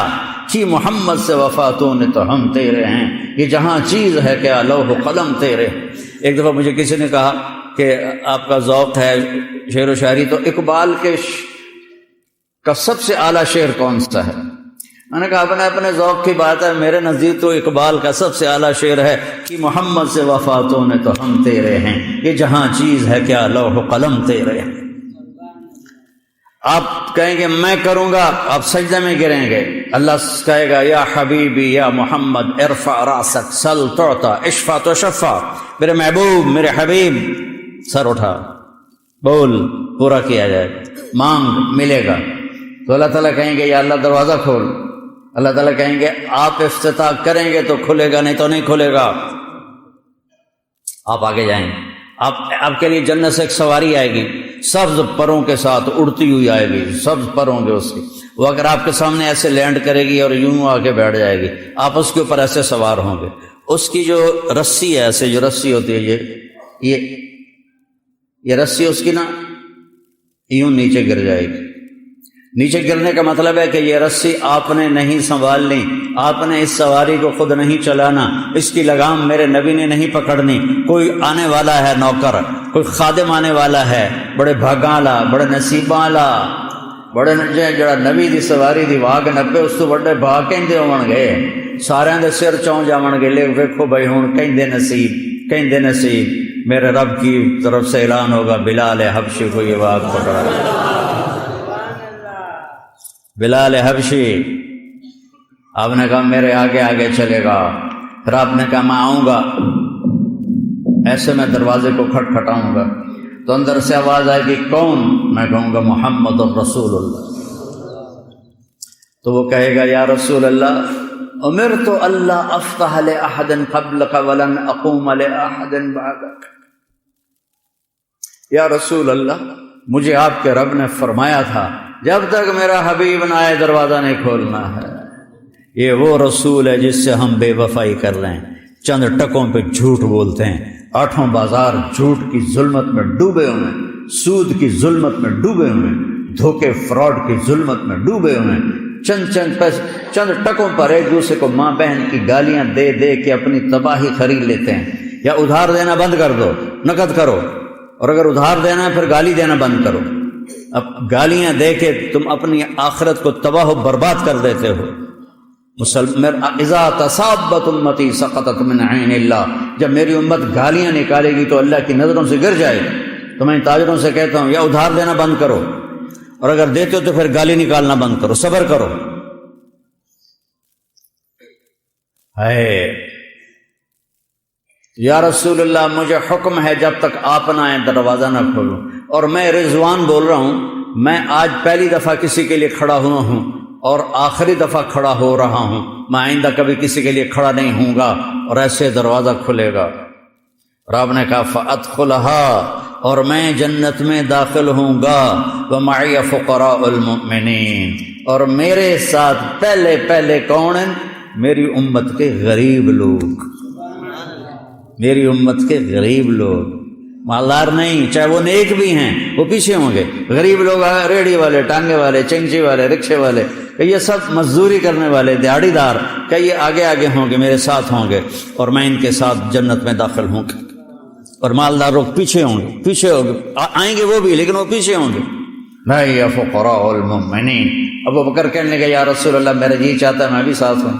Speaker 1: کہ محمد سے وفاتوں نے تو ہم تیرے ہیں، یہ جہاں چیز ہے کیا لوح و قلم تیرے۔ ایک دفعہ مجھے کسی نے کہا کہ آپ کا ذوق ہے شعر و شاعری، تو اقبال کا سب سے اعلیٰ شعر کون سا ہے؟ میں نے کہا اپنے ذوق کی بات ہے، میرے نزدیک تو اقبال کا سب سے اعلیٰ شعر ہے کہ محمد سے وفاتوں نے تو ہم تیرے ہیں، یہ جہاں چیز ہے کیا لوح و قلم تیرے ہیں۔ آپ کہیں گے میں کروں گا، آپ سجدے میں گریں گے، اللہ کہے گا یا حبیبی یا محمد ارفع راسک سل تعطا اشفع تشفع، میرے محبوب میرے حبیب سر اٹھا، بول پورا کیا جائے گا، مانگ ملے گا۔ تو اللہ تعالیٰ کہیں گے یا اللہ دروازہ کھول، اللہ تعالیٰ کہیں گے آپ افتتاح کریں گے تو کھلے گا، نہیں تو نہیں کھلے گا۔ آپ آگے جائیں گے، آپ کے لیے جنت سے ایک سواری آئے گی، سبز پروں کے ساتھ اڑتی ہوئی آئے گی، سبز پر ہوں گے اس کی، وہ اگر آپ کے سامنے ایسے لینڈ کرے گی اور یوں آ کے بیٹھ جائے گی، آپ اس کے اوپر ایسے سوار ہوں گے، اس کی جو رسی ہے، ایسے جو رسی ہوتی ہے، یہ رسی اس کی نا یوں نیچے گر جائے گی۔ نیچے گرنے کا مطلب ہے کہ یہ رسی آپ نے نہیں سنبھالنی، آپ نے اس سواری کو خود نہیں چلانا، اس کی لگام میرے نبی نے نہیں پکڑنی۔ کوئی آنے والا ہے نوکر، کوئی خادم آنے والا ہے، بڑے بھاگاں والا، بڑے نصیباں والا، بڑے جڑا نبی دی سواری دی واگ نپے، اس تو بڑے بھاگ کہندے ہون گے، سارے دے سر چون جاون گے، لے ویکھو بھائی ہن کہندے نصیب میرے رب کی طرف سے اعلان ہوگا بلال حبشی کو یہ واگ پکڑا۔ بلال حبشی، آپ نے کہا میرے آگے آگے چلے گا، پھر آپ نے کہا میں آؤں گا، ایسے میں دروازے کو کھٹکھٹاؤں گا تو اندر سے آواز آئے گی کون؟ میں کہوں گا محمد الرسول اللہ۔ تو وہ کہے گا یا رسول اللہ امرت اللہ افتح لأحد قبلک ولن اقوم لأحد بعدک۔ یا رسول اللہ مجھے آپ کے رب نے فرمایا تھا جب تک میرا حبیب نہ آئے دروازہ نہیں کھولنا ہے۔ یہ وہ رسول ہے جس سے ہم بے وفائی کر رہے ہیں، چند ٹکوں پہ جھوٹ بولتے ہیں، آٹھوں بازار جھوٹ کی ظلمت میں ڈوبے ہوئے ہیں، سود کی ظلمت میں ڈوبے ہوئے ہیں، دھوکے فراڈ کی ظلمت میں ڈوبے ہوئے ہیں، چند ٹکوں پر ایک دوسرے کو ماں بہن کی گالیاں دے دے کے اپنی تباہی خرید لیتے ہیں۔ یا ادھار دینا بند کر دو، نقد کرو، اور اگر ادھار دینا ہے پھر گالی دینا بند کرو۔ اب گالیاں دے کے تم اپنی آخرت کو تباہ و برباد کر دیتے ہو۔ اذا تصابت امتی سقطت من عین اللہ، جب میری امت گالیاں نکالے گی تو اللہ کی نظروں سے گر جائے گی۔ تو میں تاجروں سے کہتا ہوں یا ادھار دینا بند کرو، اور اگر دیتے ہو تو پھر گالی نکالنا بند کرو، صبر کرو۔ ہے یا رسول اللہ مجھے حکم ہے جب تک آپ نہ آئیں دروازہ نہ کھولوں، اور میں رضوان بول رہا ہوں، میں آج پہلی دفعہ کسی کے لیے کھڑا ہوا ہوں اور آخری دفعہ کھڑا ہو رہا ہوں، میں آئندہ کبھی کسی کے لیے کھڑا نہیں ہوں گا، اور ایسے دروازہ کھلے گا۔ اور آپ نے کہا فَأَدْخُلَهَا، اور میں جنت میں داخل ہوں گا، وَمَعِيَ فُقَرَاءُ الْمُؤْمِنِينَ، اور میرے ساتھ پہلے کون ہیں؟ میری امت کے غریب لوگ، میری امت کے غریب لوگ، مالدار نہیں، چاہے وہ نیک بھی ہیں وہ پیچھے ہوں گے۔ غریب لوگ ریڑھی والے، ٹانگے والے، چنچی والے، رکشے والے، کہ یہ سب مزدوری کرنے والے دیہڑی دار، کہ یہ آگے آگے ہوں گے، میرے ساتھ ہوں گے، اور میں ان کے ساتھ جنت میں داخل ہوں گا۔ اور مالدار لوگ پیچھے ہوں گے، پیچھے ہوں گے، آئیں گے وہ بھی لیکن وہ پیچھے ہوں گے۔ بھائی فقراء المؤمنین۔ ابو بکر کہنے لگے یا رسول اللہ میرا جی چاہتا ہے میں بھی ساتھ ہوں۔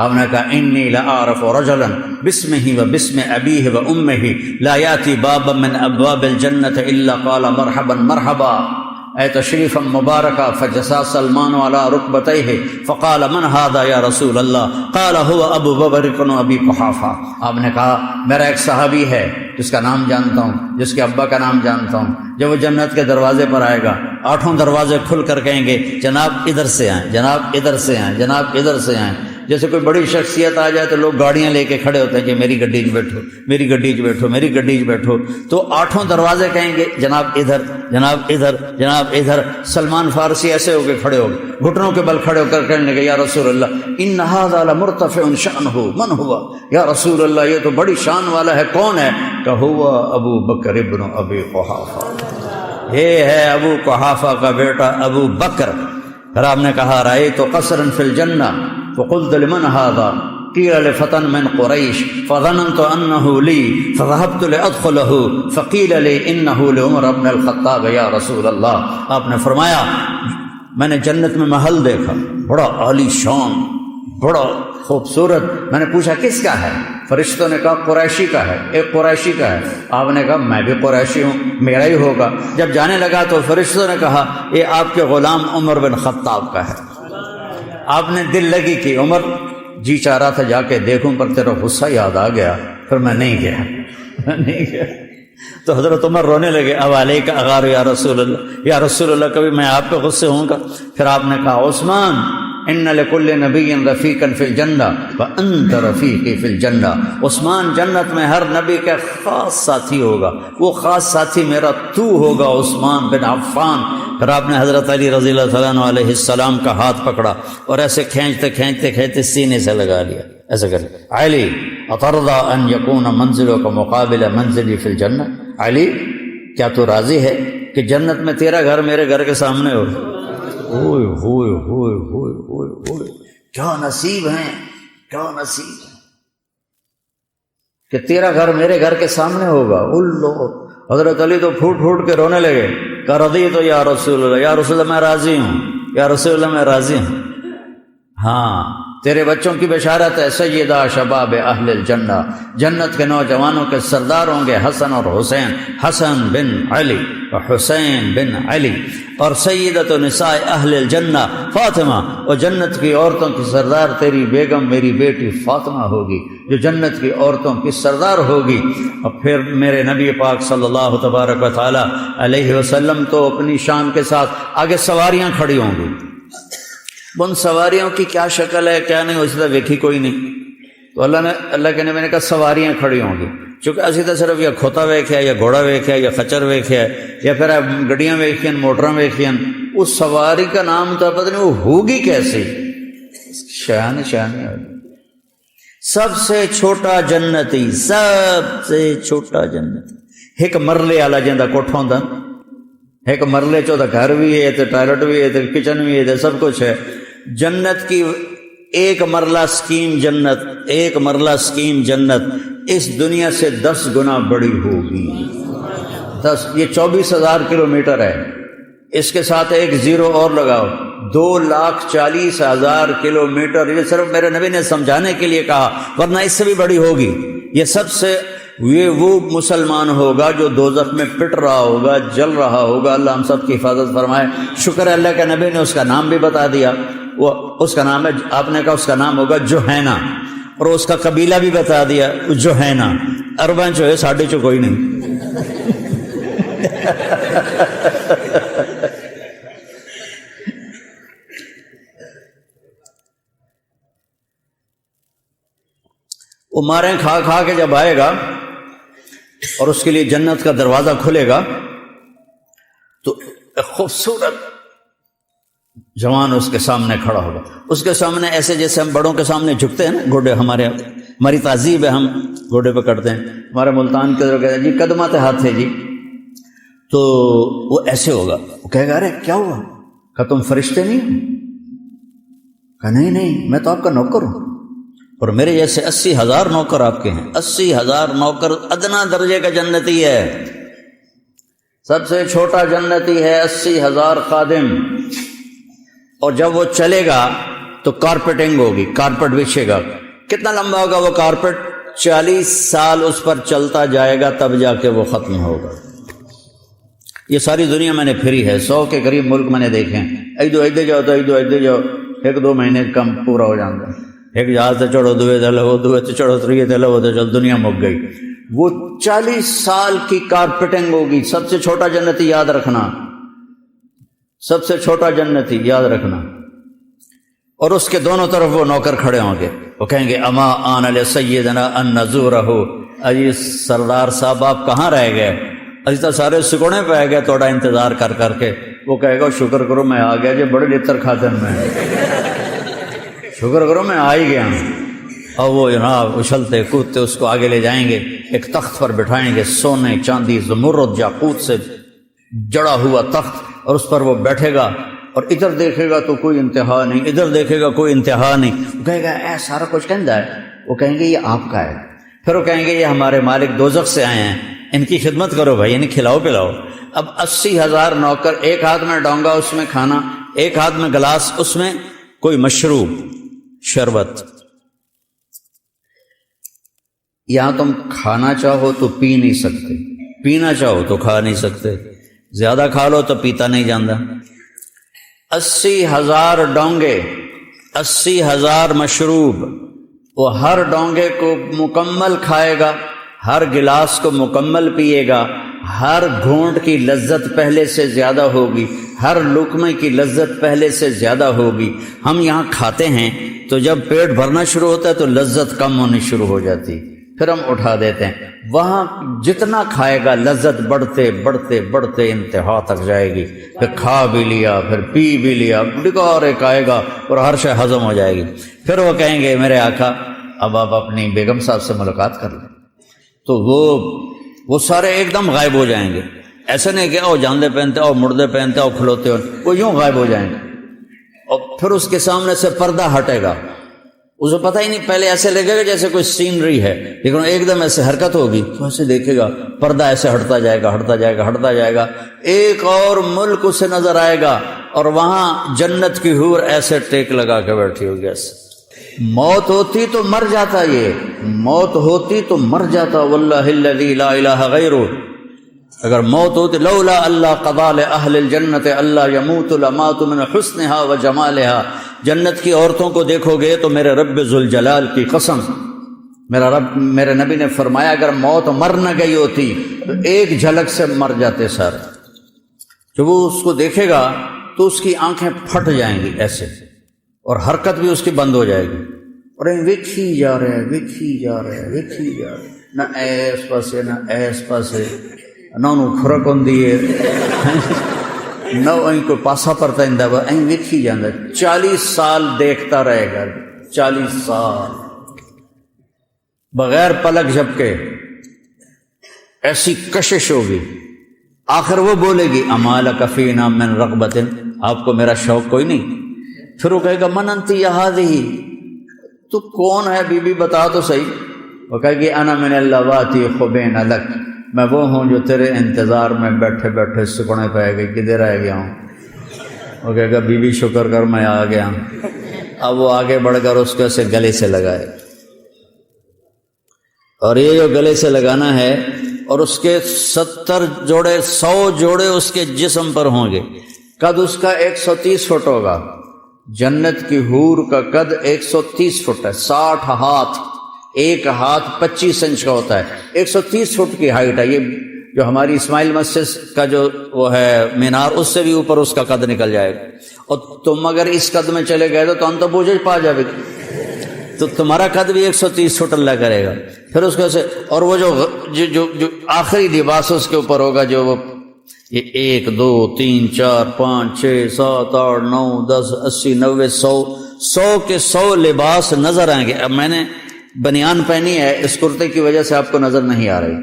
Speaker 1: آپ نے کہا انی لأعرف رجلا باسمہ وباسم ابیہ وامہ لا یاتی بابا من ابواب الجنۃ الا قال مرحبا مرحبا، اے تشریفا مبارکا، فجسا سلمان علی رکبتیہ فقال من ھذا یا رسول اللہ، قال هو ابو بکر بن ابی قحافہ۔ آپ نے کہا میرا ایک صحابی ہے جس کا نام جانتا ہوں، جس کے ابا کا نام جانتا ہوں، جب وہ جنت کے دروازے پر آئے گا آٹھوں دروازے کھل کر کہیں گے جناب ادھر سے آئیں، جناب ادھر سے آئیں، جناب ادھر سے آئیں۔ جیسے کوئی بڑی شخصیت آ جائے تو لوگ گاڑیاں لے کے کھڑے ہوتے ہیں کہ میری گڈی 'چ بیٹھو، میری گڈی 'چ بیٹھو، میری گڈی 'چ بیٹھو، تو 8 دروازے کہیں گے جناب ادھر، جناب ادھر، جناب ادھر۔ سلمان فارسی ایسے ہو کے کھڑے ہو گئے، گھٹنوں کے بل کھڑے ہو کر کہنے لگے یا رسول اللہ ان ھذا لمرتفع شأنہ من ہوا، یا رسول اللہ یہ تو بڑی شان والا ہے، کون ہے؟ کہ ہوا ابو بکر ابن ابی قحافہ، یہ ہے ابو قحافہ کا بیٹا ابو بکر۔ پھر آپ نے کہا رأیت قصرا فی الجنہ فقلت لمن ھذا قیل لفتى من قریش فظننت انه لی فذهبت لادخله فقیل لی انه لعمر بن الخطاب یا رسول اللہ۔ آپ نے فرمایا میں نے جنت میں محل دیکھا، بڑا عالی شان، بڑا خوبصورت۔ میں نے پوچھا کس کا ہے؟ فرشتوں نے کہا قریشی کا ہے، ایک قریشی کا ہے۔ آپ نے کہا میں بھی قریشی ہوں، میرا ہی ہوگا۔ جب جانے لگا تو فرشتوں نے کہا یہ آپ کے غلام عمر بن خطاب کا ہے۔ آپ نے دل لگی کہ عمر جی چاہ رہا تھا جا کے دیکھوں پر تیرا غصہ یاد آ گیا، پھر میں نہیں گیا، میں نہیں گیا۔ تو حضرت عمر رونے لگے، اب علیک اغار یا رسول اللہ، یا رسول اللہ کبھی میں آپ پہ غصے ہوں گا؟ پھر آپ نے کہا عثمان ان لکل نبی رفیقا فی الجنہ وانت رفیقی فی الجنہ، عثمان جنت میں ہر نبی کا خاص ساتھی ہوگا، وہ خاص ساتھی میرا تو ہوگا عثمان بن عفان۔ پھر آپ نے حضرت علی رضی اللہ تعالیٰ عنہ علیہ السلام کا ہاتھ پکڑا اور ایسے کھینچتے کھینچتے کھینچتے سینے سے لگا لیا، ایسے کر علی اترضی ان یکون منزلک مقابل منزلی فی الجنہ، علی کیا تو راضی ہے کہ جنت میں تیرا گھر میرے گھر کے سامنے ہو؟ ہوئے ہوئے ہوئے ہوئے ہوئے ہوئے، کیا نصیب ہیں، کیا نصیب ہے کہ تیرا گھر میرے گھر کے سامنے ہوگا۔ اللہ حضرت علی تو پھوٹ پھوٹ کے رونے لگے کہ رضیت یا رسول اللہ، یا رسول اللہ میں راضی ہوں، یا رسول اللہ میں راضی ہوں۔ ہاں تیرے بچوں کی بشارت ہے، سیدہ شباب اہل الجنہ، جنت کے نوجوانوں کے سردار ہوں گے حسن اور حسین، حسن بن علی اور حسین بن علی، اور سیدۃ نساء اہل الجنہ فاطمہ، اور جنت کی عورتوں کی سردار تیری بیگم میری بیٹی فاطمہ ہوگی جو جنت کی عورتوں کی سردار ہوگی۔ اور پھر میرے نبی پاک صلی اللہ تبارک و تعالی علیہ وسلم تو اپنی شان کے ساتھ آگے سواریاں کھڑی ہوں گی، ان سواریوں کی کیا شکل ہے کیا نہیں اس طرح دیکھی کوئی نہیں، تو اللہ کے نبی نے کہا سواریاں کھڑی ہوں گی، چونکہ اسی طرح صرف یا کھوتا ویکھیا یا گھوڑا ویکھیا یا خچر ویکھیا یا پھر گڈیاں ویکھیاں موٹراں ویکھیاں، اس سواری کا نام تو پتہ نہیں وہ ہوگی کیسی، شان سب سے چھوٹا جنتی، سب سے چھوٹا جنتی، ایک مرلے والا جندا کوٹھا ہوندا، ایک مرلے چ گھر بھی ہے، ٹوائلٹ بھی ہے، کچن بھی ہے، سب کچھ ہے۔ جنت کی ایک مرلہ اسکیم جنت، ایک مرلہ اسکیم جنت اس دنیا سے 10 گنا بڑی ہوگی، 10، یہ 24,000 کلومیٹر ہے، اس کے ساتھ ایک زیرو اور لگاؤ، 2,40,000 کلومیٹر۔ یہ صرف میرے نبی نے سمجھانے کے لیے کہا، ورنہ اس سے بھی بڑی ہوگی۔ یہ سب سے یہ وہ مسلمان ہوگا جو دوزخ میں پٹ رہا ہوگا، جل رہا ہوگا، اللہ ہم سب کی حفاظت فرمائے۔ شکر ہے اللہ کے نبی نے اس کا نام بھی بتا دیا، وہ اس کا نام ہے، آپ نے کہا اس کا نام ہوگا جوہینہ، اور اس کا قبیلہ بھی بتا دیا جوہینہ، عرباں چو ہے ساڑھے چو کوئی نہیں۔ وہ ماریں کھا کھا کے جب آئے گا اور اس کے لیے جنت کا دروازہ کھلے گا تو ایک خوبصورت جوان اس کے سامنے کھڑا ہوگا، اس کے سامنے ایسے جیسے ہم بڑوں کے سامنے جھکتے ہیں نا، گھوڑے ہماری تہذیب ہے، ہم گھوڑے پہ کرتے ہیں، ہمارے ملتان کے ادھر کہتے ہیں جی قدمات ہاتھ ہے جی، تو وہ ایسے ہوگا، وہ کہے گا ارے کیا ہوا؟ کہ تم فرشتے نہیں ہو؟ کہ نہیں میں تو آپ کا نوکر ہوں، اور میرے جیسے 80,000 نوکر آپ کے ہیں، 80,000 نوکر، ادنا درجے کا جنتی ہے، سب سے چھوٹا جنتی ہے 80,000 خادم۔ اور جب وہ چلے گا تو کارپیٹنگ ہوگی، کارپیٹ بچھے گا، کتنا لمبا ہوگا وہ کارپیٹ؟ 40 سال اس پر چلتا جائے گا تب جا کے وہ ختم ہوگا۔ یہ ساری دنیا میں نے پھری ہے، 100 کے قریب ملک میں نے دیکھے ہیں، ایدو جاؤ تو ایدو جاؤ، 1-2 مہینے کم پورا ہو جاتا ہے، ایک جہاز سے چڑھو، دوے تے لو، دوے تے چڑھو، تریے تے لو، تو چل دنیا مک گئی۔ وہ 40 سال کی کارپیٹنگ ہوگی۔ سب سے چھوٹا جنتی یاد رکھنا، سب سے چھوٹا جنتی یاد رکھنا، اور اس کے دونوں طرف وہ نوکر کھڑے ہوں گے، وہ کہیں گے اما آن لسیدنا ان نزورہ، اجی سردار صاحب آپ کہاں رہ گئے؟ اجی تو سارے سکونے پہ آ گئے توڑا انتظار کر کر کے۔ وہ کہے گا شکر کرو میں آ گیا جی، بڑے لطر کھاتے ہیں میں، شکر کرو میں آ ہی گیا ہوں۔ اور وہ جناب اچھلتے کودتے اس کو آگے لے جائیں گے، ایک تخت پر بٹھائیں گے، سونے چاندی زمرد یاقوت سے جڑا ہوا تخت، اور اس پر وہ بیٹھے گا، اور ادھر دیکھے گا تو کوئی انتہا نہیں، ادھر دیکھے گا کوئی انتہا نہیں۔ وہ کہے گا اے سارا کچھ کہندا ہے؟ وہ کہیں گے یہ آپ کا ہے۔ پھر وہ کہیں گے یہ ہمارے مالک دوزخ سے آئے ہیں، ان کی خدمت کرو بھائی، یعنی کھلاؤ پلاؤ۔ اب 80,000 نوکر، ایک ہاتھ میں ڈونگا اس میں کھانا، ایک ہاتھ میں گلاس اس میں کوئی مشروب شربت۔ یہاں تم کھانا چاہو تو پی نہیں سکتے، پینا چاہو تو کھا نہیں سکتے، زیادہ کھا لو تو پیتا نہیں جاندا۔ 80,000 ڈونگے، 80,000 مشروب، وہ ہر ڈونگے کو مکمل کھائے گا، ہر گلاس کو مکمل پیے گا، ہر گھونٹ کی لذت پہلے سے زیادہ ہوگی، ہر لقمے کی لذت پہلے سے زیادہ ہوگی۔ ہم یہاں کھاتے ہیں تو جب پیٹ بھرنا شروع ہوتا ہے تو لذت کم ہونی شروع ہو جاتی، پھر ہم اٹھا دیتے ہیں۔ وہاں جتنا کھائے گا لذت بڑھتے بڑھتے بڑھتے انتہا تک جائے گی، پھر کھا بھی لیا، پھر پی بھی لیا، ڈگار ایک آئے گا اور ہر شے ہضم ہو جائے گی۔ پھر وہ کہیں گے میرے آقا اب آپ اپنی بیگم صاحب سے ملاقات کر لیں، تو وہ سارے ایک دم غائب ہو جائیں گے۔ ایسے نہیں کہ او جاندے پہنتے او مردے پہنتے او کھلوتے ہو، وہ یوں غائب ہو جائیں گے، اور پھر اس کے سامنے سے پردہ ہٹے گا، اسے پتہ ہی نہیں، پہلے ایسے لگے گا جیسے کوئی سینری ہے، لیکن ایک دم ایسے حرکت ہوگی تو ایسے دیکھے گا پردہ ایسے ہٹتا جائے گا ہٹتا جائے گا ہٹتا جائے گا، ایک اور ملک اسے نظر آئے گا، اور وہاں جنت کی حور ایسے ٹیک لگا کے بیٹھی ہوگی۔ ایسے موت ہوتی تو مر جاتا، یہ موت ہوتی تو مر جاتا، واللہ الذی لا الہ غیرہ، اگر موت ہوتی لولا اللہ قضا لأہل الجنت اللہ یموت لمات من حسنہا و جمالہا، جنت کی عورتوں کو دیکھو گے تو میرے رب ذوالجلال کی قسم، میرے نبی نے فرمایا اگر موت مر نہ گئی ہوتی تو ایک جھلک سے مر جاتے سر۔ جب وہ اس کو دیکھے گا تو اس کی آنکھیں پھٹ جائیں گی ایسے، اور حرکت بھی اس کی بند ہو جائے گی، اور ویکھی جا رہے ہیں ویکھی جا رہے ہیں ویکھی جا رہے ہیں، نہ ایس پاسے نہ ایس پاسے، نہ انہوں کھرک ہوندی ہے نہ ان کو پاسا پرتا اندہ با این ویکھی جاندہ۔ 40 سال دیکھتا رہے گا، 40 سال بغیر پلک جھپکے، ایسی کشش ہوگی۔ آخر وہ بولے گی اما لک فینا من رغبت، آپ کو میرا شوق کوئی نہیں؟ پھر وہ کہے گا من انت یا ہذہ، تو کون ہے بی بی بتا تو صحیح۔ وہ کہے گی انا من اللواتی خبین لک، میں وہ ہوں جو تیرے انتظار میں بیٹھے بیٹھے سکڑے پہ گئی، کدھر آ گیا ہوں۔ وہ کہے گا بی بی شکر کر میں آ گیا۔ اب وہ آگے بڑھ کر اس کو اسے گلے سے لگائے، اور یہ جو گلے سے لگانا ہے، اور اس کے 70 جوڑے 100 جوڑے اس کے جسم پر ہوں گے۔ قد اس کا 130 فٹ ہوگا، جنت کی حور کا قد 130 فٹ ہے، 60 ہاتھ، ایک ہاتھ 25 انچ کا ہوتا ہے، 130 فٹ کی ہائٹ ہے۔ یہ جو ہماری اسماعیل مسجد کا جو وہ ہے مینار، اس سے بھی اوپر اس کا قد نکل جائے گا، اور تم اگر اس قد میں چلے گئے تو ہم تو بوجھ پا جائے گا، تو تمہارا قد بھی 130 فٹ اللہ کرے گا۔ پھر اس کو سے، اور وہ جو آخری لباس اس کے اوپر ہوگا، جو وہ 1 2 3 4 5 6 7 8 9 10 80 90 100 کے 100 لباس نظر آئیں گے۔ اب میں نے بنیان پہنی ہے، اس کرتے کی وجہ سے آپ کو نظر نہیں آ رہی۔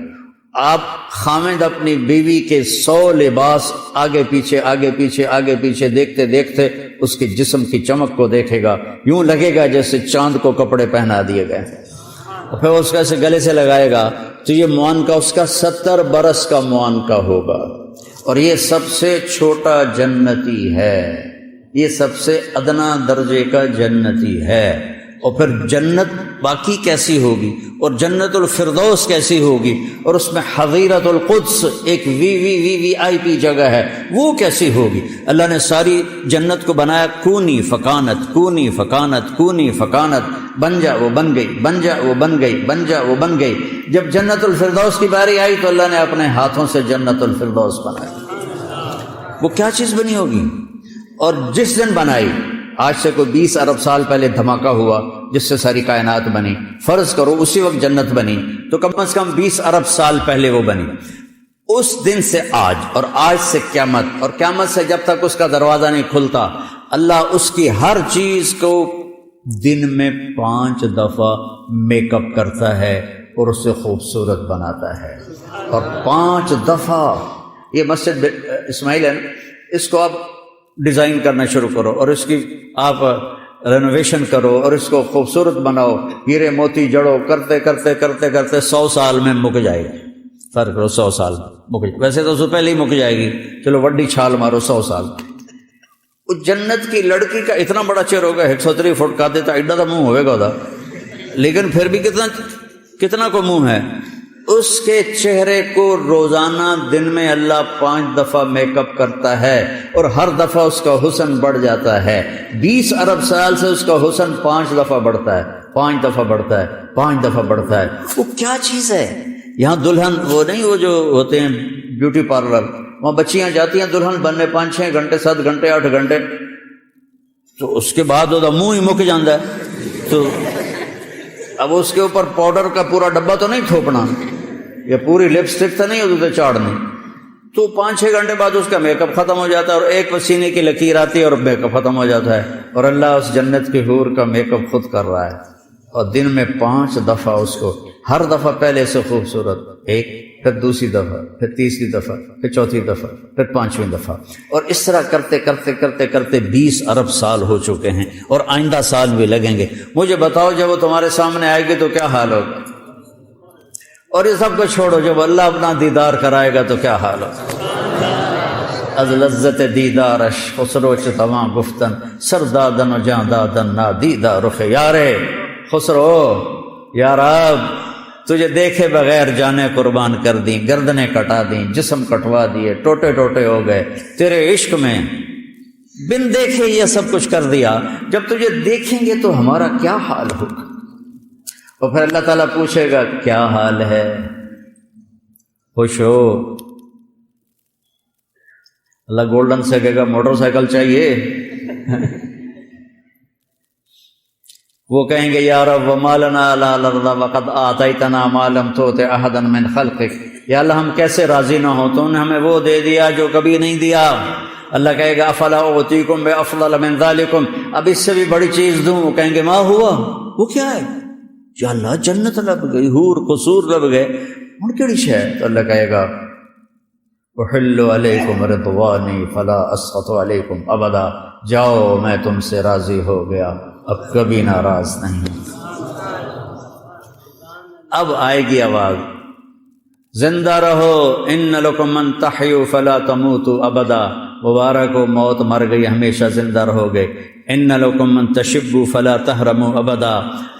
Speaker 1: آپ خامد اپنی بیوی کے 100 لباس آگے پیچھے آگے پیچھے آگے پیچھے دیکھتے دیکھتے اس کے جسم کی چمک کو دیکھے گا، یوں لگے گا جیسے چاند کو کپڑے پہنا دیے گئے۔ پھر اس کا اسے گلے سے لگائے گا تو یہ معانقہ اس کا 70 برس کا معانقہ ہوگا، اور یہ سب سے چھوٹا جنتی ہے، یہ سب سے ادنا درجے کا جنتی ہے۔ اور پھر جنت باقی کیسی ہوگی، اور جنت الفردوس کیسی ہوگی، اور اس میں حظیرۃ القدس ایک وی آئی پی جگہ ہے، وہ کیسی ہوگی۔ اللہ نے ساری جنت کو بنایا کونی فکانت کونی فکانت کونی فکانت، بن جا وہ بن گئی، بن جا وہ بن گئی، بن جا وہ بن گئی۔ جب جنت الفردوس کی باری آئی تو اللہ نے اپنے ہاتھوں سے جنت الفردوس بنائی۔ وہ کیا چیز بنی ہوگی، اور جس دن بنائی آج سے کوئی 20 ارب سال پہلے دھماکہ ہوا جس سے ساری کائنات بنی، فرض کرو اسی وقت جنت بنی، تو کم از کم 20 ارب سال پہلے وہ بنی۔ اس دن سے آج، اور آج سے قیامت، اور قیامت سے جب تک اس کا دروازہ نہیں کھلتا، اللہ اس کی ہر چیز کو دن میں 5 دفعہ میک اپ کرتا ہے اور اسے خوبصورت بناتا ہے۔ اور 5 دفعہ، یہ مسجد اسماعیل ہے نا، اس کو آپ ڈیزائن کرنا شروع کرو اور اس کی آپ رینوویشن کرو اور اس کو خوبصورت بناؤ، ہیرے موتی جڑو، کرتے کرتے کرتے کرتے 100 سال میں مک جائے گی۔ فرق کرو 100 سال مک جائے، ویسے تو اس سے پہلے ہی مک جائے گی، چلو وڈی چھال مارو 100 سال۔ اس جنت کی لڑکی کا اتنا بڑا چہرہ ہوگا، 103 فٹ کا دیتا ایڈا تو منہ ہوئے گا، لیکن پھر بھی کتنا کو منہ ہے، اس کے چہرے کو روزانہ دن میں اللہ 5 دفعہ میک اپ کرتا ہے اور ہر دفعہ اس کا حسن بڑھ جاتا ہے۔ 20 ارب سال سے اس کا حسن 5 دفعہ بڑھتا ہے، 5 دفعہ بڑھتا ہے، 5 دفعہ بڑھتا ہے۔ وہ کیا چیز ہے؟ یہاں دلہن وہ نہیں، وہ جو ہوتے ہیں بیوٹی پارلر، وہاں بچیاں جاتی ہیں دلہن بننے 5-6 گھنٹے 7 گھنٹے 8 گھنٹے، تو اس کے بعد وہ منہ ہی مک جاتا ہے، تو اب اس کے اوپر پاؤڈر کا پورا ڈبہ تو نہیں تھوپنا، یا پوری لپسٹک تو نہیں ہوتی چاڑنی، تو 5-6 گھنٹے بعد اس کا میک اپ ختم ہو جاتا ہے اور ایک پسینے کی لکیر آتی ہے اور میک اپ ختم ہو جاتا ہے، اور اللہ اس جنت کی حور کا میک اپ خود کر رہا ہے، اور دن میں 5 دفعہ اس کو، ہر دفعہ پہلے سے خوبصورت، ایک، پھر دوسری دفعہ، پھر تیسری دفعہ، پھر چوتھی دفعہ، پھر 5ویں دفعہ، اور اس طرح کرتے کرتے کرتے کرتے 20 ارب سال ہو چکے ہیں، اور آئندہ سال بھی لگیں گے۔ مجھے بتاؤ جب وہ تمہارے سامنے آئے گی تو کیا حال ہوگا؟ اور یہ سب کو چھوڑو، جب اللہ اپنا دیدار کرائے گا تو کیا حال ہوگا؟ از لذت دیدارش خسروچ تمام گفتن، سر دادن و جاں دادن نا دیدہ رخ یارے۔ خسرو، یا رب تجھے دیکھے بغیر جانے قربان کر دیں، گردنیں کٹا دیں، جسم کٹوا دیے، ٹوٹے ٹوٹے ہو گئے تیرے عشق میں، بن دیکھے یہ سب کچھ کر دیا، جب تجھے دیکھیں گے تو ہمارا کیا حال ہوگا؟ اور پھر اللہ تعالیٰ پوچھے گا کیا حال ہے؟ خوش ہو؟ اللہ گولڈن سے کہے گا موٹر سائیکل چاہیے؟ وہ کہیں گے یا رب وما لنا لا نرضى وقد آتيتنا ما لم تؤت احدا من خلقك، یا اللہ ہم کیسے راضی نہ ہو، تو نے ہمیں وہ دے دیا جو کبھی نہیں دیا۔ اللہ کہے گا افلا اعطيكم بافضل من ذلكم، اب اس سے بھی بڑی چیز دوں؟ وہ کہیں گے ما ہوا، وہ کیا ہے؟ یا اللہ جنت لب گئی، حور قصور لب گئے، ان کیڑی شے؟ تو اللہ کہے گا احل علیکم رضوانی فلا اسخط علیکم ابدا، جاؤ میں تم سے راضی ہو گیا، اب کبھی ناراض نہیں۔ اب آئے گی آواز زندہ رہو، ان لکم من تحیوا فلا تموتوا ابدا، مبارک ہو موت مر گئی ہمیشہ زندہ رہو گے۔ ان لکم من تشبوا فلا تحرموا ابدا،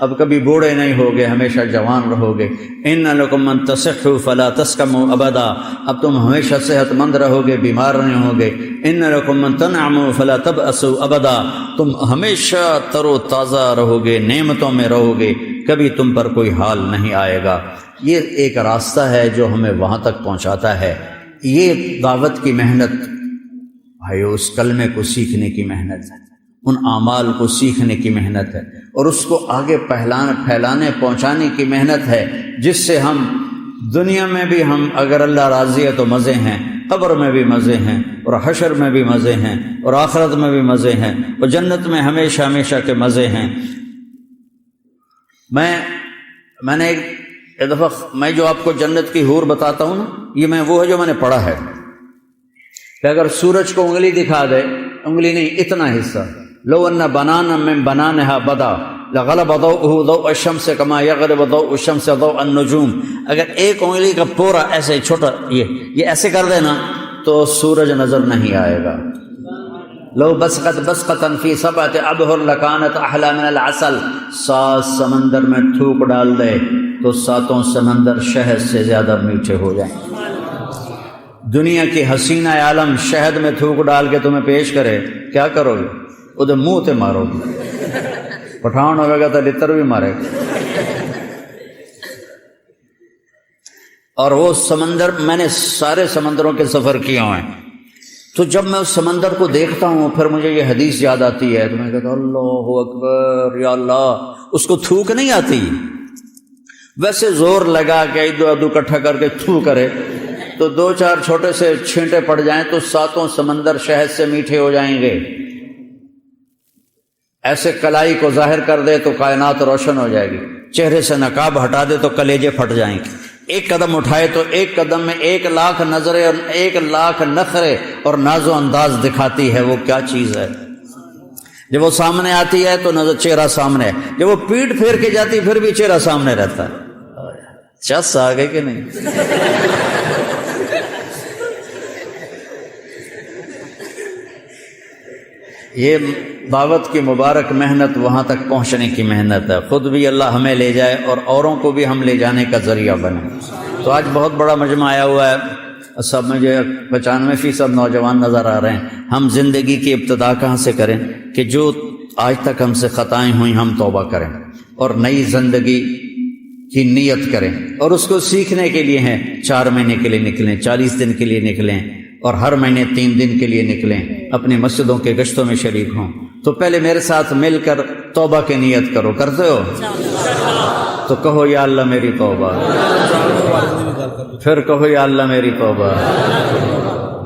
Speaker 1: اب کبھی بوڑھے نہیں ہوگے ہمیشہ جوان رہو گے۔ ان لکم من تصحوا فلا تسقموا ابدا، اب تم ہمیشہ صحت مند رہو گے، بیمار نہیں ہوگے۔ ان لکم من تنعموا فلا تبأسوا ابدا، تم ہمیشہ تر و تازہ رہو گے، نعمتوں میں رہو گے، کبھی تم پر کوئی حال نہیں آئے گا۔ یہ ایک راستہ ہے جو ہمیں وہاں تک پہنچاتا ہے۔ یہ دعوت کی محنت بھائیو، اس کلمے کو سیکھنے کی محنت ہے، ان اعمال کو سیکھنے کی محنت ہے، اور اس کو آگے پھیلانے پہنچانے کی محنت ہے، جس سے ہم دنیا میں بھی، ہم اگر اللہ راضی ہے تو مزے ہیں، قبر میں بھی مزے ہیں، اور حشر میں بھی مزے ہیں، اور آخرت میں بھی مزے ہیں، اور جنت میں ہمیشہ ہمیشہ کے مزے ہیں۔ میں نے ایک دفعہ، میں جو آپ کو جنت کی حور بتاتا ہوں نا، یہ وہ ہے جو میں نے پڑھا ہے، کہ اگر سورج کو انگلی دکھا دے، انگلی نہیں اتنا حصہ، لو ان بنانا من بنانها بدا لغلب ضوءه ضوء الشمس كما يغلب ضوء الشمس ضوء النجوم، اگر ایک انگلی کا پورا ایسے چھوٹا یہ ایسے کر دینا تو سورج نظر نہیں آئے گا۔ لو بسقت بسقتا في 7 ابحر لكانت احلى من العسل، 7 سمندر میں تھوک ڈال دے تو 7 سمندر شہد سے زیادہ میٹھے ہو جائیں۔ دنیا کی حسینہ عالم شہد میں تھوک ڈال کے تمہیں پیش کرے، کیا کرو گے؟ ادھر منہ تے مارو گے، پٹھان ہوئے گا تو لتر بھی مارے گا۔ اور وہ سمندر، میں نے سارے سمندروں کے سفر کیے ہوئے ہیں، تو جب میں اس سمندر کو دیکھتا ہوں پھر مجھے یہ حدیث یاد آتی ہے، تو میں کہتا ہوں اللہ اکبر، یا اللہ، اس کو تھوک نہیں آتی، ویسے زور لگا کے ادو ادو اکٹھا کر کے تھو کرے تو 2-4 چھوٹے سے چھینٹے پڑ جائیں تو 7 سمندر شہد سے میٹھے ہو جائیں گے۔ ایسے کلائی کو ظاہر کر دے تو کائنات روشن ہو جائے گی، چہرے سے نقاب ہٹا دے تو کلیجے پھٹ جائیں گے، ایک قدم اٹھائے تو ایک قدم میں 1,00,000 نظریں اور 1,00,000 نخرے اور ناز و انداز دکھاتی ہے۔ وہ کیا چیز ہے؟ جب وہ سامنے آتی ہے تو نظر چہرہ سامنے ہے، جب وہ پیٹ پھیر کے جاتی پھر بھی چہرہ سامنے رہتا ہے۔ چس آ گئے کہ نہیں؟ یہ دعوت کی مبارک محنت وہاں تک پہنچنے کی محنت ہے، خود بھی اللہ ہمیں لے جائے اور اوروں کو بھی ہم لے جانے کا ذریعہ بنے۔ تو آج بہت بڑا مجمع آیا ہوا ہے، سب میں جو 95% نوجوان نظر آ رہے ہیں۔ ہم زندگی کی ابتدا کہاں سے کریں کہ جو آج تک ہم سے خطائیں ہوئیں ہم توبہ کریں اور نئی زندگی کی نیت کریں، اور اس کو سیکھنے کے لیے ہیں 4 مہینے کے لیے نکلیں، 40 دن کے لیے نکلیں، اور ہر مہینے 3 دن کے لیے نکلیں، اپنی مسجدوں کے گشتوں میں شریک ہوں۔ تو پہلے میرے ساتھ مل کر توبہ کی نیت کرو، کرتے ہو؟ تو کہو یا اللہ میری توبہ، پھر کہو یا اللہ میری توبہ،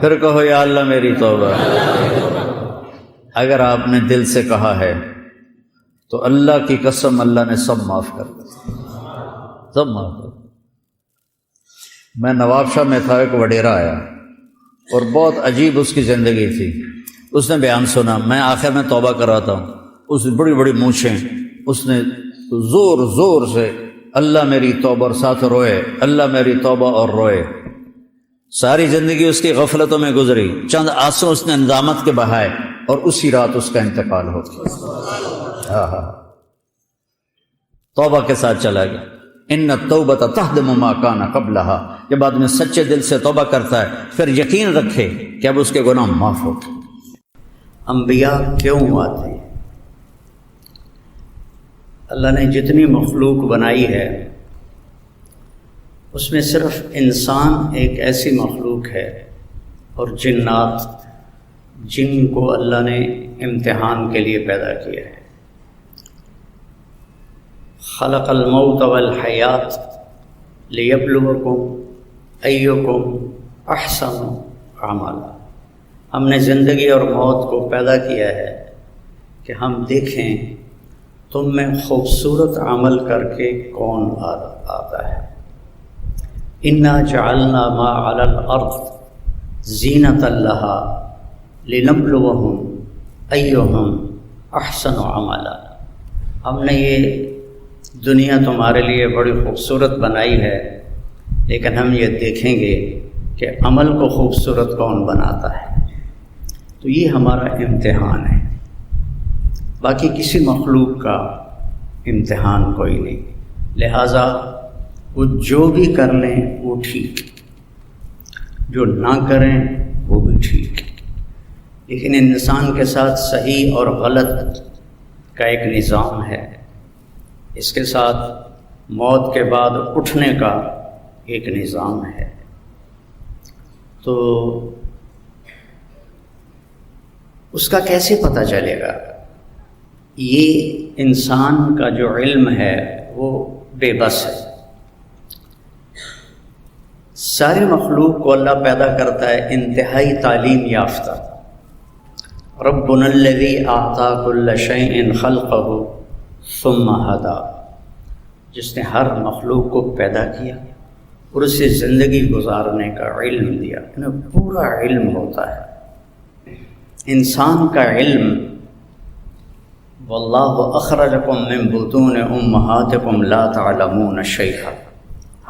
Speaker 1: پھر کہو یا اللہ میری توبہ۔ اگر آپ نے دل سے کہا ہے تو اللہ کی قسم اللہ نے سب معاف کر دیا، سب معاف کر دیا۔ میں نواب شاہ میں تھا، ایک وڈیرا آیا اور بہت عجیب اس کی زندگی تھی۔ اس نے بیان سنا، میں آخر میں توبہ کر رہا تھا، اس نے بڑی بڑی مونچھیں، اس نے زور زور سے اللہ میری توبہ اور ساتھ روئے، اللہ میری توبہ اور روئے۔ ساری زندگی اس کی غفلتوں میں گزری، چند آنسو اس نے ندامت کے بہائے اور اسی رات اس کا انتقال ہو گیا۔ توبہ کے ساتھ چلا گیا۔ ان التوبۃ تہدم ما کان قبلھا، جب آدمی سچے دل سے توبہ کرتا ہے پھر یقین رکھے کہ اب اس کے گناہ معاف ہوتے۔ انبیاء کیوں آتے ہیں؟ اللہ نے جتنی مخلوق بنائی ہے اس میں صرف انسان ایک ایسی مخلوق ہے، اور جنات، جن کو اللہ نے امتحان کے لیے پیدا کیا ہے۔ خلق الموت والحیات لیبلوکم ایکم احسن عملا، ہم نے زندگی اور موت کو پیدا کیا ہے کہ ہم دیکھیں تم میں خوبصورت عمل کر کے کون آتا ہے۔ انا جعلنا ما علی الارض زینۃ لہا لنبلوہم ایہم احسن عملا، ہم نے یہ دنیا تمہارے لیے بڑی خوبصورت بنائی ہے، لیکن ہم یہ دیکھیں گے کہ عمل کو خوبصورت کون بناتا ہے۔ تو یہ ہمارا امتحان ہے، باقی کسی مخلوق کا امتحان کوئی نہیں۔ لہٰذا وہ جو بھی کر لیں وہ ٹھیک، جو نہ کریں وہ بھی ٹھیک، لیکن انسان کے ساتھ صحیح اور غلط کا ایک نظام ہے، اس کے ساتھ موت کے بعد اٹھنے کا ایک نظام ہے۔ تو اس کا کیسے پتہ چلے گا؟ یہ انسان کا جو علم ہے وہ بے بس ہے۔ سارے مخلوق کو اللہ پیدا کرتا ہے انتہائی تعلیم یافتہ۔ ربنا الذی اعطی کل شیء خلقہ ثم ہدی، جس نے ہر مخلوق کو پیدا کیا اور اسے زندگی گزارنے کا علم دیا، انہیں پورا علم ہوتا ہے۔ انسان کا علم، واللہ اخرجکم من بطون امہاتکم لا تعلمون شیئا،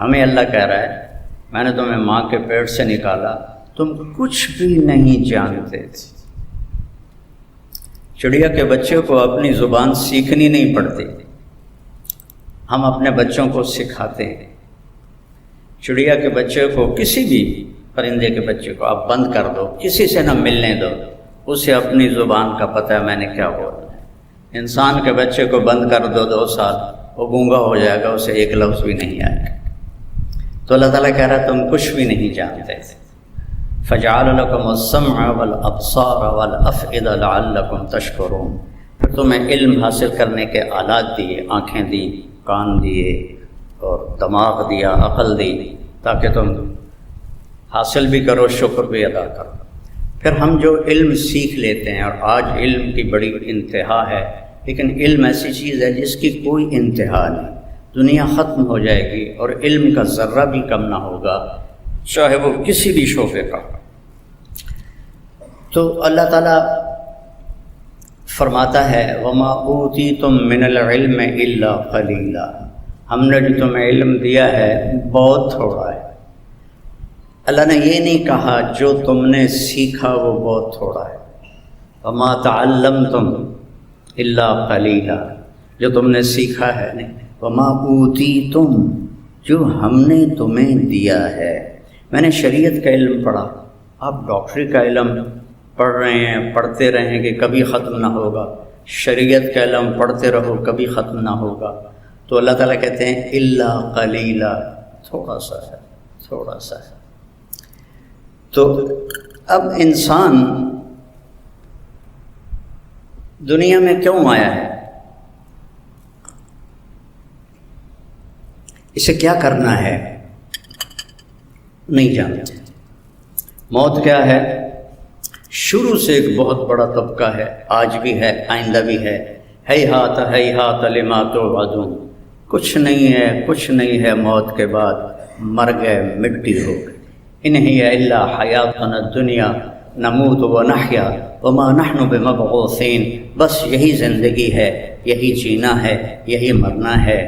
Speaker 1: ہمیں اللہ کہہ رہا ہے میں نے تمہیں ماں کے پیٹ سے نکالا، تم کچھ بھی نہیں جانتے تھے۔ چڑیا کے بچے کو اپنی زبان سیکھنی نہیں پڑتی، ہم اپنے بچوں کو سکھاتے ہیں۔ چڑیا کے بچے کو، کسی بھی پرندے کے بچے کو آپ بند کر دو، کسی سے نہ ملنے دو، اسے اپنی زبان کا پتہ ہے میں نے کیا بولنا ہے۔ انسان کے بچے کو بند کر دو 2 سال، وہ گونگا ہو جائے گا، اسے ایک لفظ بھی نہیں آئے گا۔ تو اللہ تعالیٰ کہہ رہا ہے تم کچھ بھی نہیں جانتے تھے،
Speaker 2: فجعل لكم السمع والابصار والافئدہ لعلکم تشکرون، پھر تمہیں علم حاصل کرنے کے آلات دیے، آنکھیں دی، کان دیے اور دماغ دیا، عقل دی، تاکہ تم حاصل بھی کرو، شکر بھی ادا کرو۔ پھر ہم جو علم سیکھ لیتے ہیں، اور آج علم کی بڑی انتہا ہے، لیکن علم ایسی چیز ہے جس کی کوئی انتہا نہیں، دنیا ختم ہو جائے گی اور علم کا ذرہ بھی کم نہ ہوگا، چاہے وہ کسی بھی شعبے کا۔ تو اللہ تعالیٰ فرماتا ہے وَمَا أُوتِيتُم مِّنَ الْعِلْمِ إِلَّا قَلِيلًا، ہم نے جو تمہیں علم دیا ہے بہت تھوڑا ہے۔ اللہ نے یہ نہیں کہا جو تم نے سیکھا وہ بہت تھوڑا ہے، وَمَا تَعَلَّمْتُمْ إِلَّا قَلِيلًا، جو تم نے سیکھا ہے نہیں، وَمَا أُوتِيتُم، جو ہم نے تمہیں دیا ہے۔ میں نے شریعت کا علم پڑھا، آپ ڈاکٹری کا علم پڑھ رہے ہیں، پڑھتے رہیں گے، کبھی ختم نہ ہوگا، شریعت کا علم پڑھتے رہو، کبھی ختم نہ ہوگا۔ تو اللہ تعالیٰ کہتے ہیں الا قلیلا، تھوڑا سا ہے، تھوڑا سا ہے۔ تو اب انسان دنیا میں کیوں آیا ہے، اسے کیا کرنا ہے نہیں جانتے۔ موت کیا ہے، شروع سے ایک بہت بڑا طبقہ ہے، آج بھی ہے، آئندہ بھی ہے، ہیہات لما توعدون، کچھ نہیں ہے، کچھ نہیں ہے موت کے بعد، مر گئے، مٹی ہو گئے۔ ان ہی الا حیاتنا الدنیا نموت ونحیا وما نحن بمبعوثین، بس یہی زندگی ہے، یہی جینا ہے، یہی مرنا ہے۔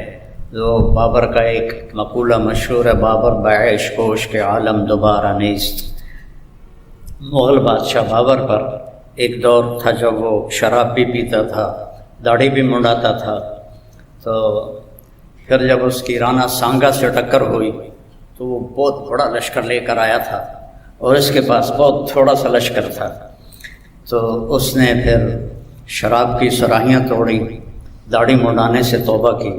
Speaker 2: جو بابر کا ایک مقولہ مشہور ہے، بابر بعیش کوش کے عالم دوبارہ نیست۔ مغل بادشاہ بابر پر ایک دور تھا جب وہ شراب بھی پیتا تھا، داڑھی بھی منڈاتا تھا، تو پھر جب اس کی رانا سانگا سے ٹکر ہوئی تو وہ بہت بڑا لشکر لے کر آیا تھا، اور اس کے پاس بہت تھوڑا سا لشکر تھا۔ تو اس نے پھر شراب کی صراحیاں توڑی، داڑھی منڈانے سے توبہ کی،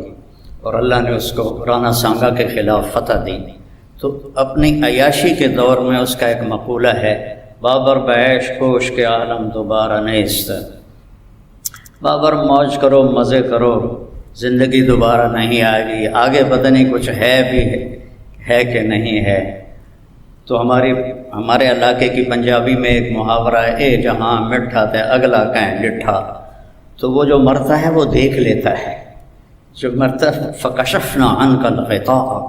Speaker 2: اور اللہ نے اس کو رانا سانگا کے خلاف فتح دی۔ تو اپنی عیاشی کے دور میں اس کا ایک مقولہ ہے، بابر بعیش کوش کے عالم دوبارہ نیست، بابر موج کرو، مزے کرو، زندگی دوبارہ نہیں آئے گی، آگے پتہ نہیں کچھ ہے بھی ہے کہ نہیں ہے۔ تو ہمارے علاقے کی پنجابی میں ایک محاورہ ہے، اے جہاں مٹھا تے اگلا کہیں لٹھا، تو وہ جو مرتا ہے وہ دیکھ لیتا ہے، جو مرتا فکشفنا عنک الغطاء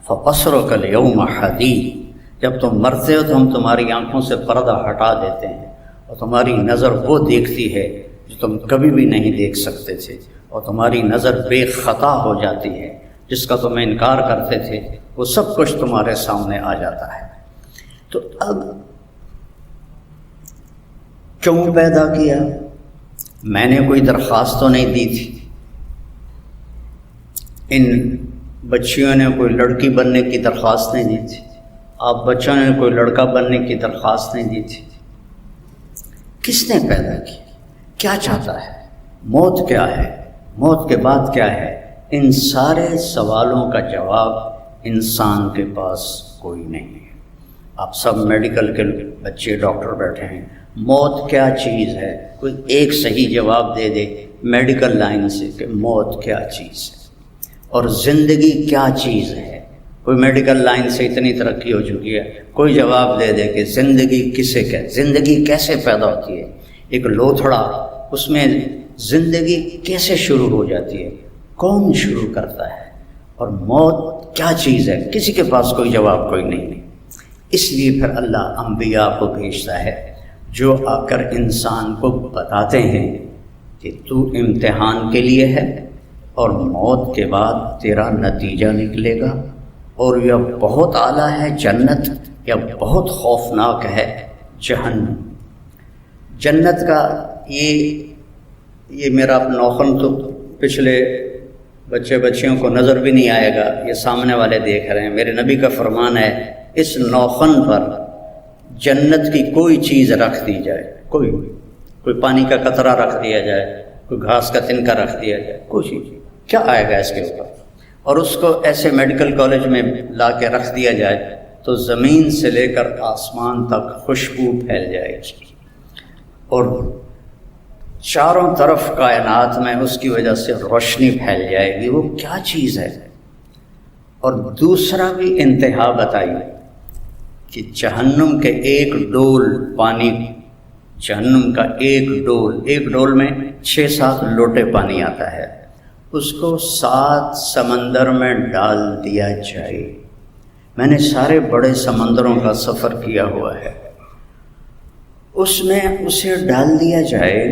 Speaker 2: فبصرک اليوم حدید، جب تم مرتے ہو تو ہم تمہاری آنکھوں سے پردہ ہٹا دیتے ہیں، اور تمہاری نظر وہ دیکھتی ہے جو تم کبھی بھی نہیں دیکھ سکتے تھے، اور تمہاری نظر بے خطا ہو جاتی ہے، جس کا تم انکار کرتے تھے وہ سب کچھ تمہارے سامنے آ جاتا ہے۔ تو اب کیوں پیدا کیا؟ میں نے کوئی درخواست تو نہیں دی تھی، ان بچیوں نے کوئی لڑکی بننے کی درخواست نہیں دی تھی، آپ بچوں نے کوئی لڑکا بننے کی درخواست نہیں دی تھی۔ کس نے پیدا کی؟ کیا چاہتا ہے؟ موت کیا ہے؟ موت کے بعد کیا ہے؟ ان سارے سوالوں کا جواب انسان کے پاس کوئی نہیں ہے۔ آپ سب میڈیکل کے بچے ڈاکٹر بیٹھے ہیں، موت کیا چیز ہے؟ کوئی ایک صحیح جواب دے دے میڈیکل لائن سے کہ موت کیا چیز ہے، اور زندگی کیا چیز ہے؟ کوئی میڈیکل لائن سے اتنی ترقی ہو چکی ہے، کوئی جواب دے دے کہ زندگی کسے کہتے، زندگی کیسے پیدا ہوتی ہے؟ ایک لوتھڑا، اس میں زندگی کیسے شروع ہو جاتی ہے؟ کون شروع کرتا ہے؟ اور موت کیا چیز ہے؟ کسی کے پاس کوئی جواب کوئی نہیں ہے۔ اس لیے پھر اللہ انبیاء کو بھیجتا ہے جو آ کر انسان کو بتاتے ہیں کہ تو امتحان کے لیے ہے، اور موت کے بعد تیرا نتیجہ نکلے گا، اور یہ بہت اعلیٰ ہے جنت، یا بہت خوفناک ہے جہنم۔ جنت کا یہ میرا نوخن تو پچھلے بچیوں کو نظر بھی نہیں آئے گا، یہ سامنے والے دیکھ رہے ہیں۔ میرے نبی کا فرمان ہے اس نوخن پر جنت کی کوئی چیز رکھ دی جائے، کوئی پانی کا قطرہ رکھ دیا جائے، کوئی گھاس کا تنکا رکھ دیا جائے، کوئی چیز، کیا آئے گا اس کے اوپر؟ اور اس کو ایسے میڈیکل کالج میں لا کے رکھ دیا جائے تو زمین سے لے کر آسمان تک خوشبو پھیل جائے گی، اور چاروں طرف کائنات میں اس کی وجہ سے روشنی پھیل جائے گی۔ وہ کیا چیز ہے؟ اور دوسرا بھی انتہا بتائی کہ جہنم کے ایک ڈول پانی، جہنم کا ایک ڈول میں 6-7 لوٹے پانی آتا ہے، اس کو 7 سمندر میں ڈال دیا جائے۔ میں نے سارے بڑے سمندروں کا سفر کیا ہوا ہے، اس میں اسے ڈال دیا جائے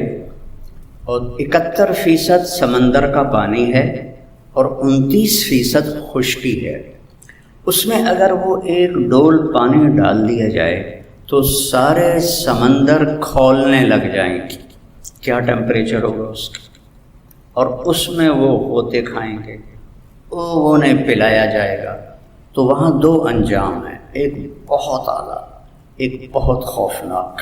Speaker 2: اور 71% سمندر کا پانی ہے اور 29% خشکی ہے۔ اس میں اگر وہ ایک ڈول پانی ڈال دیا جائے تو سارے سمندر کھولنے لگ جائیں گے۔ کیا ٹیمپریچر ہوگا اس کا؟ اور اس میں وہ ہوتے کھائیں گے، وہ انہیں پلایا جائے گا۔ تو وہاں 2 انجام ہیں، ایک بہت اعلیٰ، ایک بہت خوفناک۔